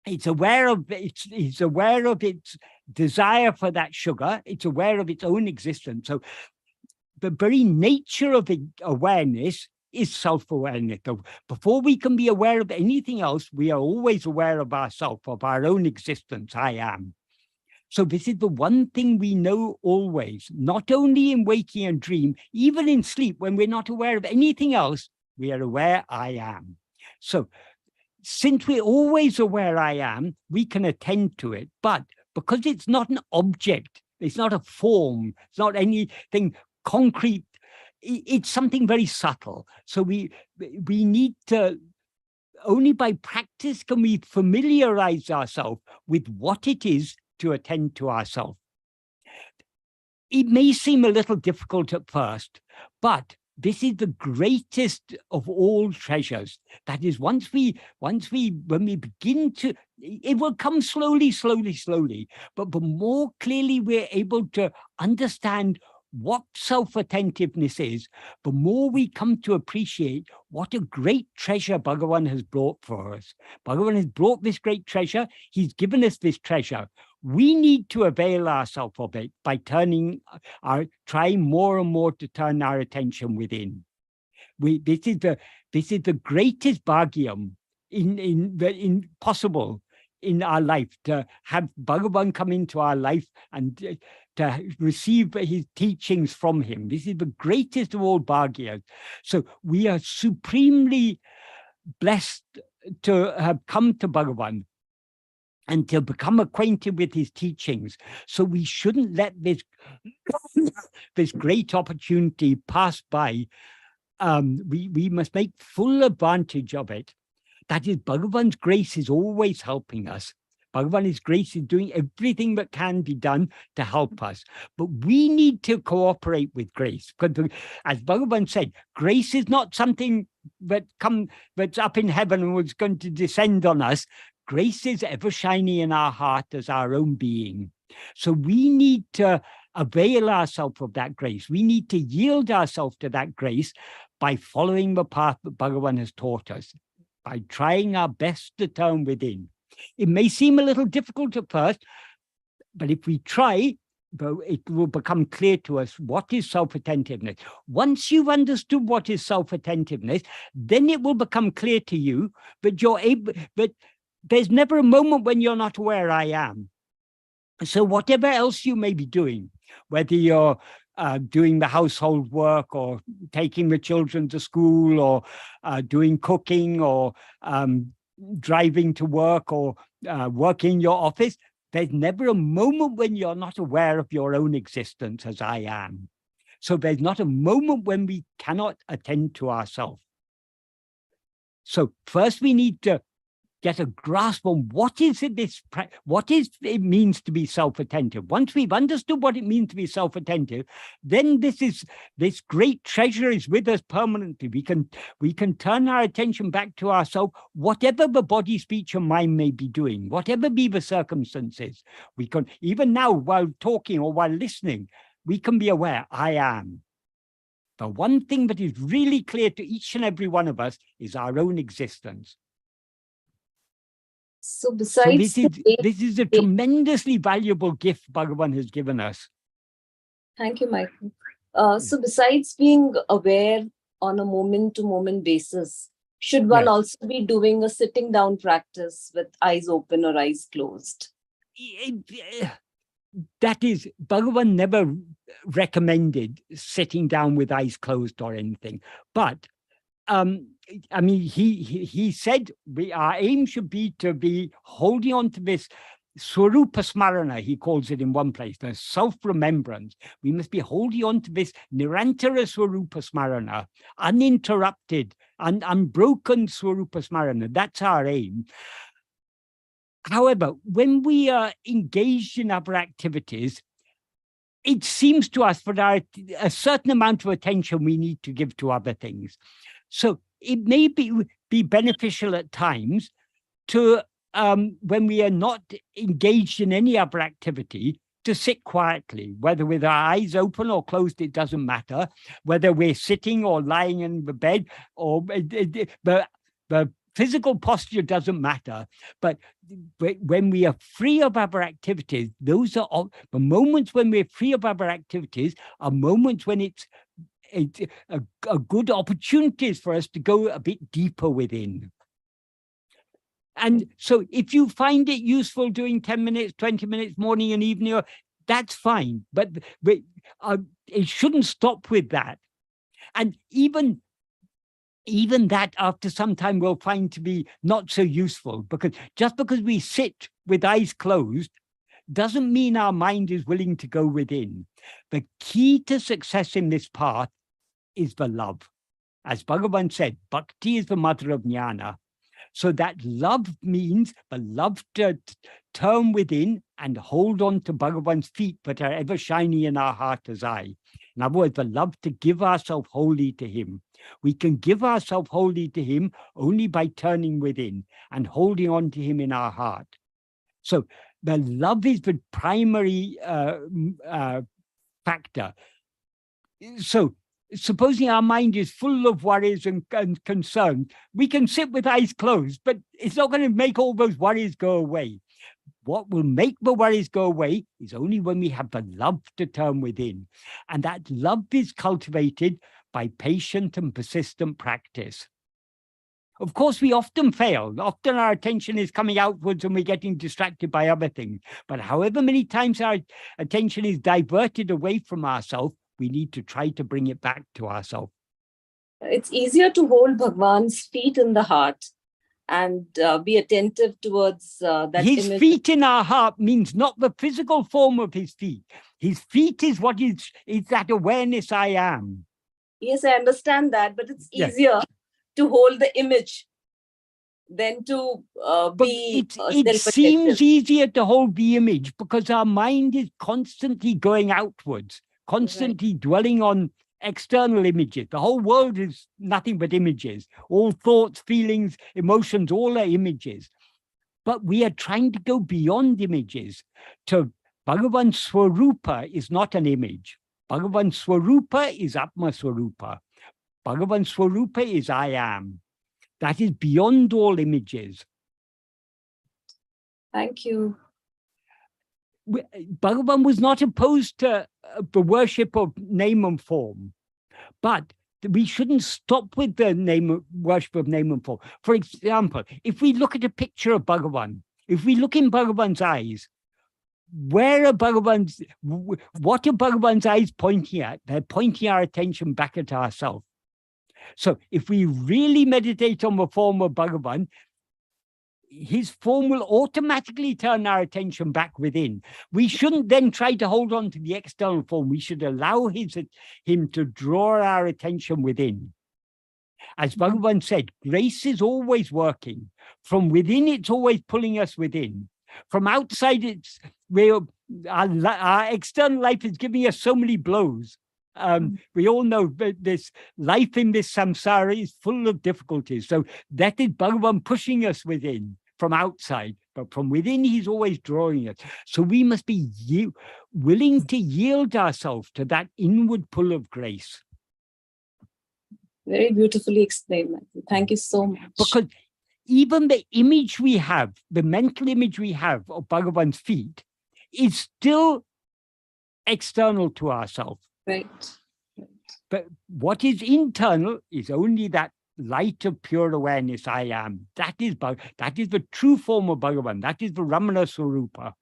Speaker 3: it's aware of its desire for that sugar. It's aware of its own existence. So the very nature of awareness is self-awareness. So before we can be aware of anything else, we are always aware of ourselves, of our own existence, I am. So this is the one thing we know always, not only in waking and dream, even in sleep, when we're not aware of anything else, we are aware I am. So since we're always aware I am, we can attend to it. But because it's not an object, it's not a form, it's not anything concrete, it's something very subtle. So we need to, only by practice can we familiarize ourselves with what it is to attend to ourselves. It may seem a little difficult at first, but this is the greatest of all treasures. That is, when we begin to, it will come slowly, but the more clearly we're able to understand what self-attentiveness is, the more we come to appreciate what a great treasure Bhagavan has brought for us. Bhagavan has brought this great treasure. He's given us this treasure. We need to avail ourselves of it by trying more and more to turn our attention within. This is the greatest bhagyam in possible in our life, to have Bhagavan come into our life and to receive his teachings from him. This is the greatest of all bhagyas. So we are supremely blessed to have come to Bhagavan and to become acquainted with his teachings. So we shouldn't let this great opportunity pass by. We must make full advantage of it. That is, Bhagavan's grace is always helping us. Bhagavan's grace is doing everything that can be done to help us. But we need to cooperate with grace. Because as Bhagavan said, grace is not something that's up in heaven and was going to descend on us. Grace is ever shining in our heart as our own being. So we need to avail ourselves of that grace. We need to yield ourselves to that grace by following the path that Bhagavan has taught us, by trying our best to turn within. It may seem a little difficult at first, but if we try, it will become clear to us what is self-attentiveness. Once you've understood what is self-attentiveness, then it will become clear to you that you're able, that there's never a moment when you're not aware I am. So whatever else you may be doing, whether you're doing the household work or taking the children to school or doing cooking or driving to work or working in your office, there's never a moment when you're not aware of your own existence as I am. So there's not a moment when we cannot attend to ourselves. So first we need to get a grasp on what is it means to be self-attentive. Once we've understood what it means to be self-attentive, then this great treasure is with us permanently. We can turn our attention back to ourselves, whatever the body, speech, and mind may be doing, whatever be the circumstances. We can, even now while talking or while listening, we can be aware, I am. The one thing that is really clear to each and every one of us is our own existence.
Speaker 5: So besides,
Speaker 3: this is a tremendously valuable gift Bhagavan has given us.
Speaker 5: Thank you, Michael. So besides being aware on a moment-to-moment basis, should one also be doing a sitting down practice with eyes open or eyes closed?
Speaker 3: That is, Bhagavan never recommended sitting down with eyes closed or anything. But I mean, he said our aim should be to be holding on to this Swarupa Smarana, he calls it in one place, the self-remembrance. We must be holding on to this Nirantara Swarupa Smarana, uninterrupted and unbroken Swarupa Smarana. That's our aim. However, when we are engaged in other activities, it seems to us that a certain amount of attention we need to give to other things. So it may be beneficial at times to, when we are not engaged in any other activity, to sit quietly, whether with our eyes open or closed, it doesn't matter, whether we're sitting or lying in the bed, or the physical posture doesn't matter. But when we are free of other activities, those are all, the moments when we're free of other activities are moments when it's a good opportunities for us to go a bit deeper within. And so if you find it useful doing 10 minutes, 20 minutes, morning and evening, that's fine. But it shouldn't stop with that. And even that after some time we'll find to be not so useful, because just because we sit with eyes closed doesn't mean our mind is willing to go within. The key to success in this path is the love. As Bhagavan said, bhakti is the mother of jnana. So that love means the love to turn within and hold on to Bhagavan's feet that are ever shining in our heart as eye. In other words, the love to give ourselves wholly to him. We can give ourselves wholly to him only by turning within and holding on to him in our heart. So the love is the primary factor. So supposing our mind is full of worries and concerns, we can sit with eyes closed, but it's not going to make all those worries go away. What will make the worries go away is only when we have the love to turn within. And that love is cultivated by patient and persistent practice. Of course, we often fail. Often our attention is coming outwards and we're getting distracted by other things. But however many times our attention is diverted away from ourselves, we need to try to bring it back to ourselves.
Speaker 5: It's easier to hold Bhagwan's feet in the heart and be attentive towards that
Speaker 3: his
Speaker 5: image.
Speaker 3: Feet in our heart means not the physical form of his feet. His feet is what is that awareness I am.
Speaker 5: Yes, I understand that, but it's easier to hold the image than to be
Speaker 3: it seems easier to hold the image because our mind is constantly going outwards, constantly dwelling on external images. The whole world is nothing but images. All thoughts, feelings, emotions, all are images. But we are trying to go beyond images. To Bhagavan Swarupa is not an image. Bhagavan Swarupa is Atma Swarupa. Bhagavan Swarupa is I am. That is beyond all images.
Speaker 5: Thank you.
Speaker 3: Bhagavan was not opposed to the worship of name and form, but we shouldn't stop with the worship of name and form. For example, if we look at a picture of Bhagavan, if we look in Bhagavan's eyes, what are Bhagavan's eyes pointing at? They're pointing our attention back at ourselves. So if we really meditate on the form of Bhagavan, his form will automatically turn our attention back within. We shouldn't then try to hold on to the external form. We should allow him to draw our attention within. As Bhagavan said, grace is always working. From within, it's always pulling us within. From outside, our external life is giving us so many blows. We all know that this life in this samsara is full of difficulties. So that is Bhagavan pushing us within from outside, but from within, he's always drawing us. So we must be willing to yield ourselves to that inward pull of grace.
Speaker 5: Very beautifully explained, Michael. Thank you so much.
Speaker 3: Because even the image we have, the mental image we have of Bhagavan's feet is still external to ourselves.
Speaker 5: Right.
Speaker 3: But what is internal is only that light of pure awareness I am. That is the true form of Bhagavan. That is the Ramana Swarupa.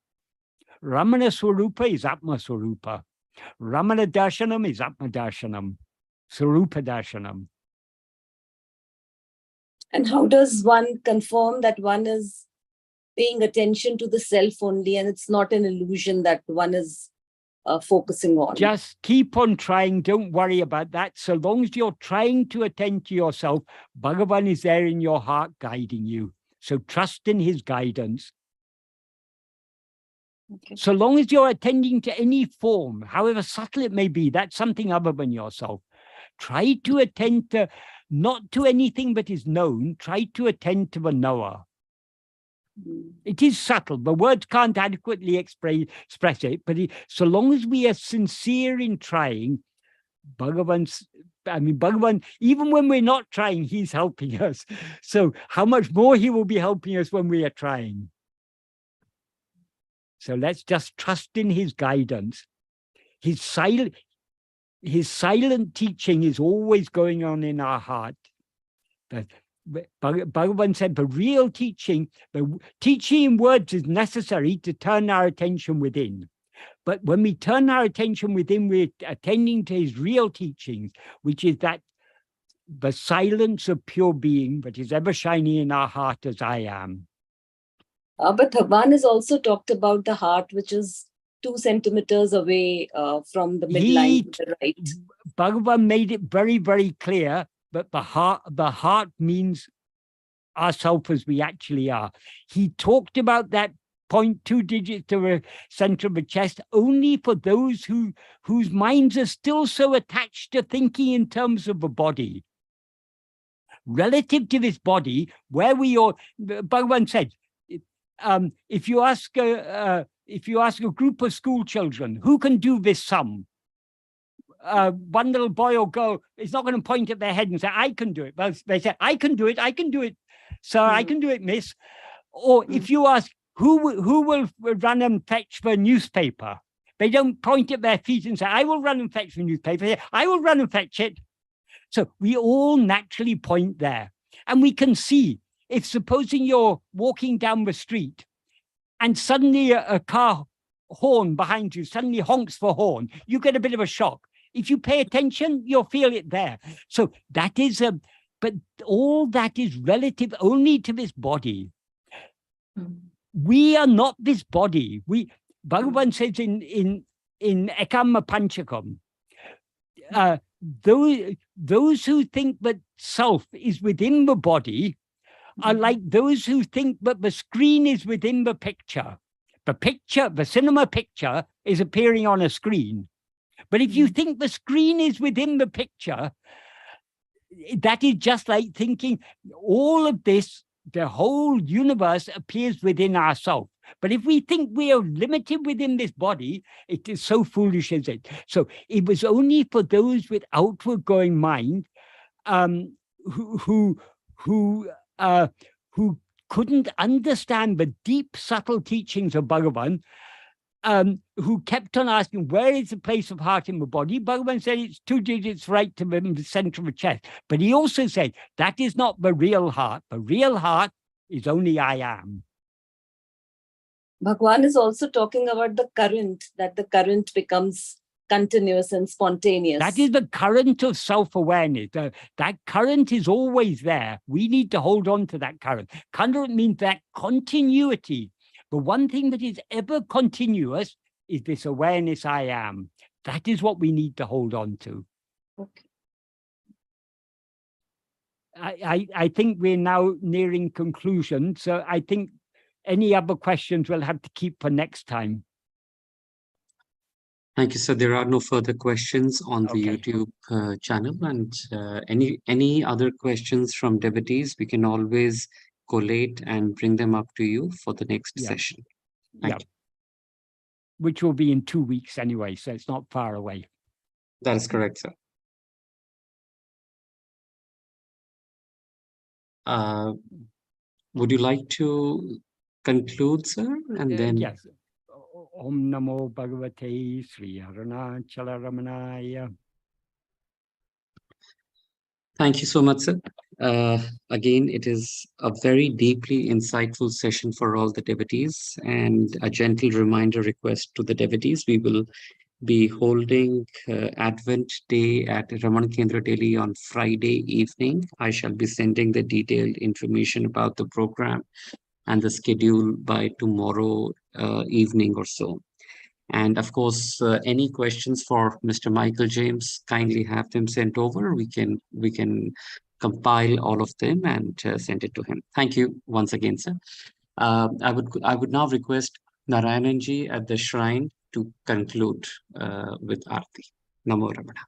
Speaker 3: Ramana Swarupa is Atma Swarupa. Ramana Darshanam is Atma Darshanam. Swarupa Darshanam.
Speaker 5: And how does one confirm that one is paying attention to the self only and it's not an illusion that one is focusing on?
Speaker 3: Just keep on trying. Don't worry about that. So long as you're trying to attend to yourself, Bhagavan is there in your heart guiding you. So trust in his guidance.
Speaker 5: Okay.
Speaker 3: So long as you're attending to any form, however subtle it may be, that's something other than yourself. Try to attend to, not to anything that is known, try to attend to the knower. It is subtle. The words can't adequately express it, but so long as we are sincere in trying, Bhagavan, even when we're not trying, he's helping us. So how much more he will be helping us when we are trying. So let's just trust in his guidance. His silent teaching is always going on in our heart. Bhagavan said the real teaching, the teaching in words is necessary to turn our attention within. But when we turn our attention within, we're attending to his real teachings, which is that the silence of pure being that is ever shining in our heart as I am.
Speaker 5: But Bhagavan has also talked about the heart, which is 2 centimeters away from the midline to the right.
Speaker 3: Bhagavan made it very, very clear that the heart means ourself as we actually are. He talked about that 0.2 digits to the center of the chest only for those whose minds are still so attached to thinking in terms of the body. Relative to this body, where we are, Bhagavan said, if you ask a group of school children who can do this sum, one little boy or girl is not going to point at their head and say, I can do it. Well, they say, I can do it, sir, I can do it, miss. Or if you ask, who will run and fetch the newspaper? They don't point at their feet and say, I will run and fetch the newspaper. They say, I will run and fetch it. So we all naturally point there. And we can see, if supposing you're walking down the street and suddenly a car horn behind you suddenly honks for horn, you get a bit of a shock. If you pay attention, you'll feel it there. So that is but all that is relative only to this body. We are not this body. Bhagavan says in Ekama Panchakam, those who think that self is within the body are like those who think that the screen is within the picture. The cinema picture is appearing on a screen. But if you think the screen is within the picture, that is just like thinking all of this, the whole universe appears within ourselves. But if we think we are limited within this body, it is so foolish, is it? So it was only for those with outward going mind who couldn't understand the deep, subtle teachings of Bhagavan, who kept on asking, where is the place of heart in the body? Bhagavan said it's 2 digits right to the center of the chest. But he also said, that is not the real heart. The real heart is only I am.
Speaker 5: Bhagavan is also talking about the current, that the current becomes continuous and spontaneous.
Speaker 3: That is the current of self-awareness. That current is always there. We need to hold on to that current. Current means that continuity. The one thing that is ever continuous is this awareness I am. That is what we need to hold on to.
Speaker 5: Okay.
Speaker 3: I think we're now nearing conclusion. So I think any other questions we'll have to keep for next time.
Speaker 1: Thank you, sir. There are no further questions on the
Speaker 3: Okay.
Speaker 1: YouTube channel, and any other questions from devotees, we can always collate and bring them up to you for the next session. Thank you.
Speaker 3: Which will be in 2 weeks anyway, so it's not far away.
Speaker 1: That is correct, sir. Would you like to conclude, sir? And then
Speaker 3: yes. Om Namo Bhagavate Sri Arunachala Ramanaya.
Speaker 1: thank you so much, sir. Again, it is a very deeply insightful session for all the devotees, and a gentle reminder request to the devotees. We will be holding Advent Day at Ramana Kendra Delhi on Friday evening. I shall be sending the detailed information about the program and the schedule by tomorrow evening or so. And of course, any questions for Mr. Michael James, kindly have them sent over. We can compile all of them and send it to him. Thank you once again, sir. I would now request Narayananji at the shrine to conclude with Aarti. Namo Ramana.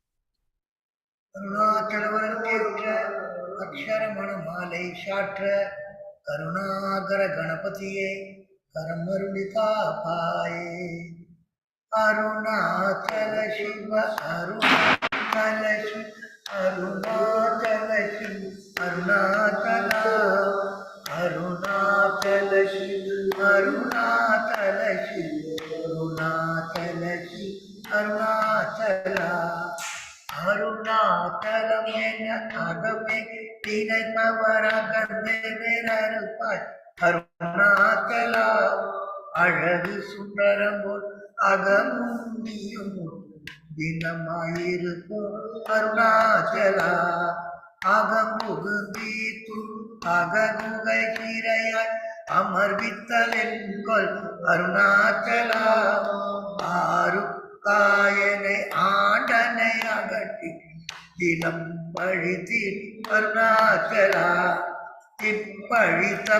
Speaker 2: அக்ஷரமண மாலை சாற்ற கருணாகர கணபதியே கரமருளி காப்பாயே அருணாச்சல சிவ அருணாச்சல சிவ அருணாச்சல சிவ அருணாச்சல அருணாச்சல சிவ அருணாச்சல சிவ அருணாச்சல சிவ அருணாச்சலா அருணாச்சலம் என அகமே நினைப்பவரகந்தேனருப்பாய் அருணாச்சலா அழகு சுந்தரம்போல் அகமும் நீயும் தினமாயிருக்கும் அருணாச்சலா அகமுகுந்தீத்து அகமுகை கீரையாய் அமர்வித்தலென்கொள் அருணாச்சலா ஆறு காயனை ஆண்டனை அகட்டி தினம் பழித்தி அருணாச்சலா இப்பழித்த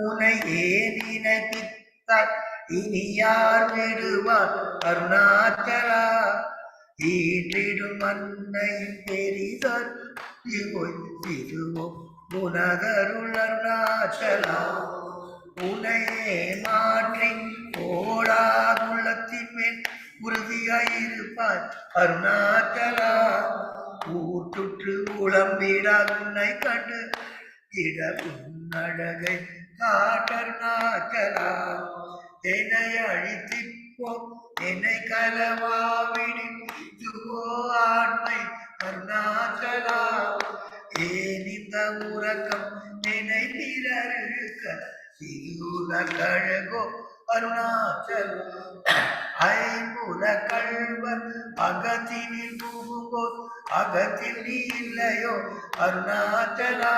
Speaker 2: உனை ஏனினை பித்தார் இனி யார் விடுவார் அருணாச்சலா ஈற்றிடும் அன்னையின் பெரிதார் இதுவோ உனதருள் அருணாச்சலா உனையே மாற்றி ஓடாதுள்ளத்தின் மேல் உறுதியாயிருப்பார் அருணாச்சலா ஊற்றுற்று உளம்பிடா உன்னை கண்டு இட உன்னழகை காட்டருணாச்சலா என்னை அழித்திப்போ என்னை கலவாவிடின் இதுவோ ஆண்மை அருணாச்சலா ஏன் இந்த உறக்கம் என்னை பிறருக்க கழகோ அருணாச்சலா ஐம்புல கழ்வர் அகத்தினில் புகும்போது அகத்தில் நீ இல்லையோ அருணாச்சலா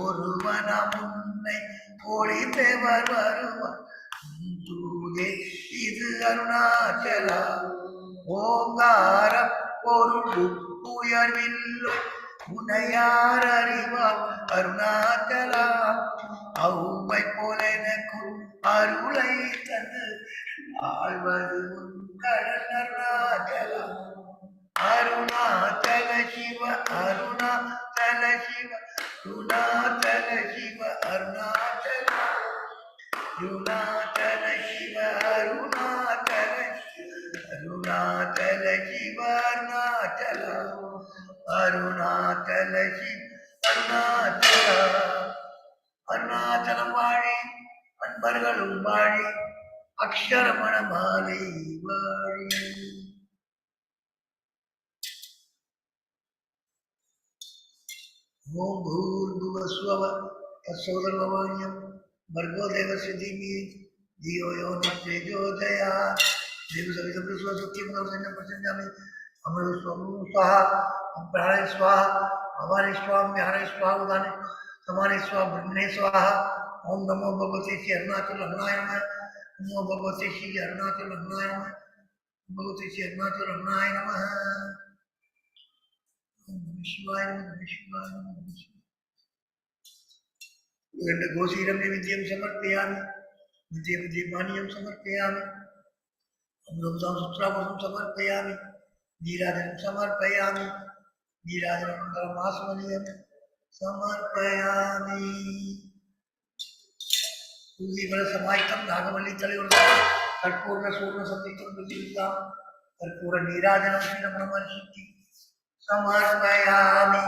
Speaker 2: ஒருவன முன்னை ஒளித்தேவர் வருவார் தூதே இது அருணாச்சலா ஓங்கார பொருள் உயர்வில்லோ உனையார் அறிவார் அருணாச்சலா அவ்வை போல எனக்கும் அருளை தந்து ஆழ்வது உன் கடல் அருணாச்சலா அருணாச்சல சிவ அருணாச்சல சிவ அருணாச்சல சிவ அருணாச்சல அருணாச்சல சிவ அருணாச்சல அருணாச்சல சிவ அருணாச்சல அருணாச்சல சிவ அருணாச்சல அருணாச்சலம் வாழி அன்பர்களும் வாழி அக்ஷரமண மாலை வாழி. ஓம் பூர்புவஸ்வ தத்சோதர்வவாண்யம் भर्गो देवस्य धीमहि धियो यो न प्रचोदयात् देव सवितम स्वसत्यम नवसन्यम प्रसन्नामि अमृत स्वरूप स्वाहा प्राणे स्वाहा हमारे स्वाहा विहारे स्वाहा उदाने हमारे स्वाहा ब्रह्मणे स्वाहा ओम नमो भगवते श्री अरुणाचल रमणाय नमः नमो भगवते श्री अरुणाचल रमणाय नमः भगवते श्री अरुणाचल रमणाय नमः ओम नमः शिवाय नमः शिवाय नमः शिवाय गोशीरम विद्यम समर्पयामि विद्ये विद्यमानियम समर्पयामि अमृतं सूत्रावसं समर्पयामि नीराजनं समर्पयामि नीराजनमण्डलमास्मनीयं समर्पयामि समाहितं नागवल्लीतलयोर्धं कर्पूर्णसूर्णसंयुक्तं बुद्धियुक्तं कर्पूरनीराजनं श्रीरमणमहर्षिः समर्पयामि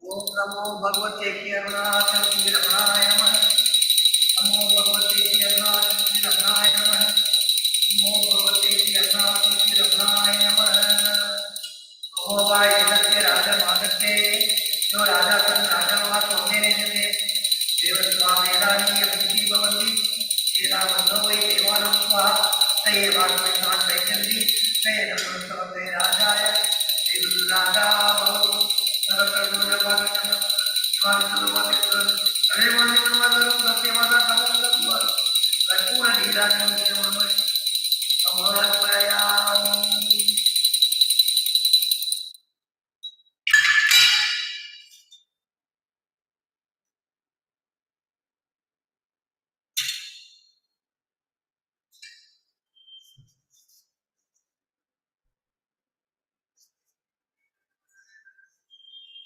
Speaker 2: ओम नमो भगवते अरुणाचल रमणाय नमः नमो भगवते अरुणाचल रमणाय नमः नमो भगवते अरुणाचल रमणाय नमः नमो वाय जगत्य राजा मागते जो राजा तन राजा वा सोने ने जते देव स्वामेदानी मुक्ति भवन्ति तेरा वंदो वै देवानं स्वाहा तये वाग्मय स्वाहा तैचंदी तये नमः सर्वे राजाय देव राजा भव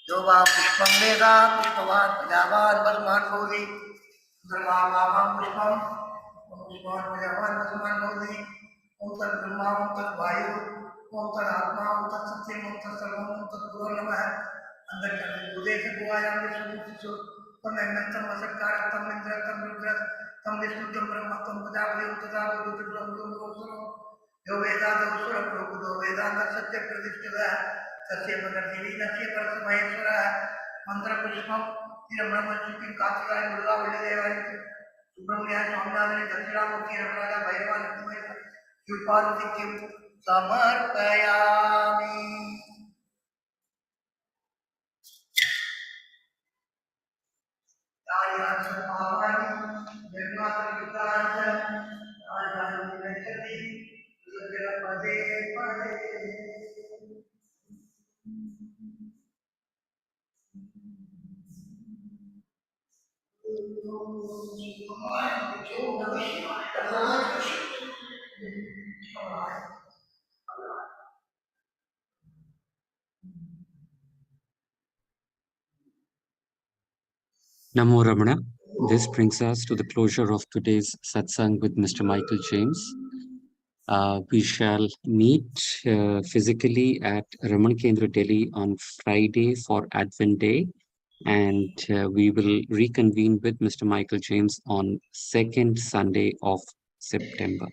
Speaker 2: जो वा पुष्पं वेदा पुष्पवान् प्रजावान् वसुमान् भवति धर्मामामं पुष्पं पुष्पवान् प्रजावान् वसुमान् भवति ॐ तद्ब्रह्मा ॐ तद्वायु ॐ तदात्मा ॐ तत्सत्यं ॐ तत्सर्वं ॐ तद्गुरो नमः अन्तर्गतभूतेषु विश्वमूर्तिषु तमेन्नत्तं वसत्कारं इन्द्रं रुद्रं तं विष्णुं ब्रह्म तं प्रजापतिं तथा विष्णुं यो वेदान्तसुरं प्रभुतो वेदान्तसत्यप्रतिष्ठितः तस्य मगर्जीवीनस्य परमहेश्वरः मन्त्रपुष्पं हिरण्यमणिं कार्तिकाय मुरुगावल्लीदेवाय सुब्रह्मण्याय स्वामिनाथने दक्षिणामूर्ति नटराजा भैरवाय शिवपार्वतीं समर्पयामि
Speaker 1: Namo Ramana. This brings us to the closure of today's satsang with Mr. Michael James. We shall meet physically at Ramana Kendra, Delhi on Friday for Advent Day. And we will reconvene with Mr. Michael James on second Sunday of September.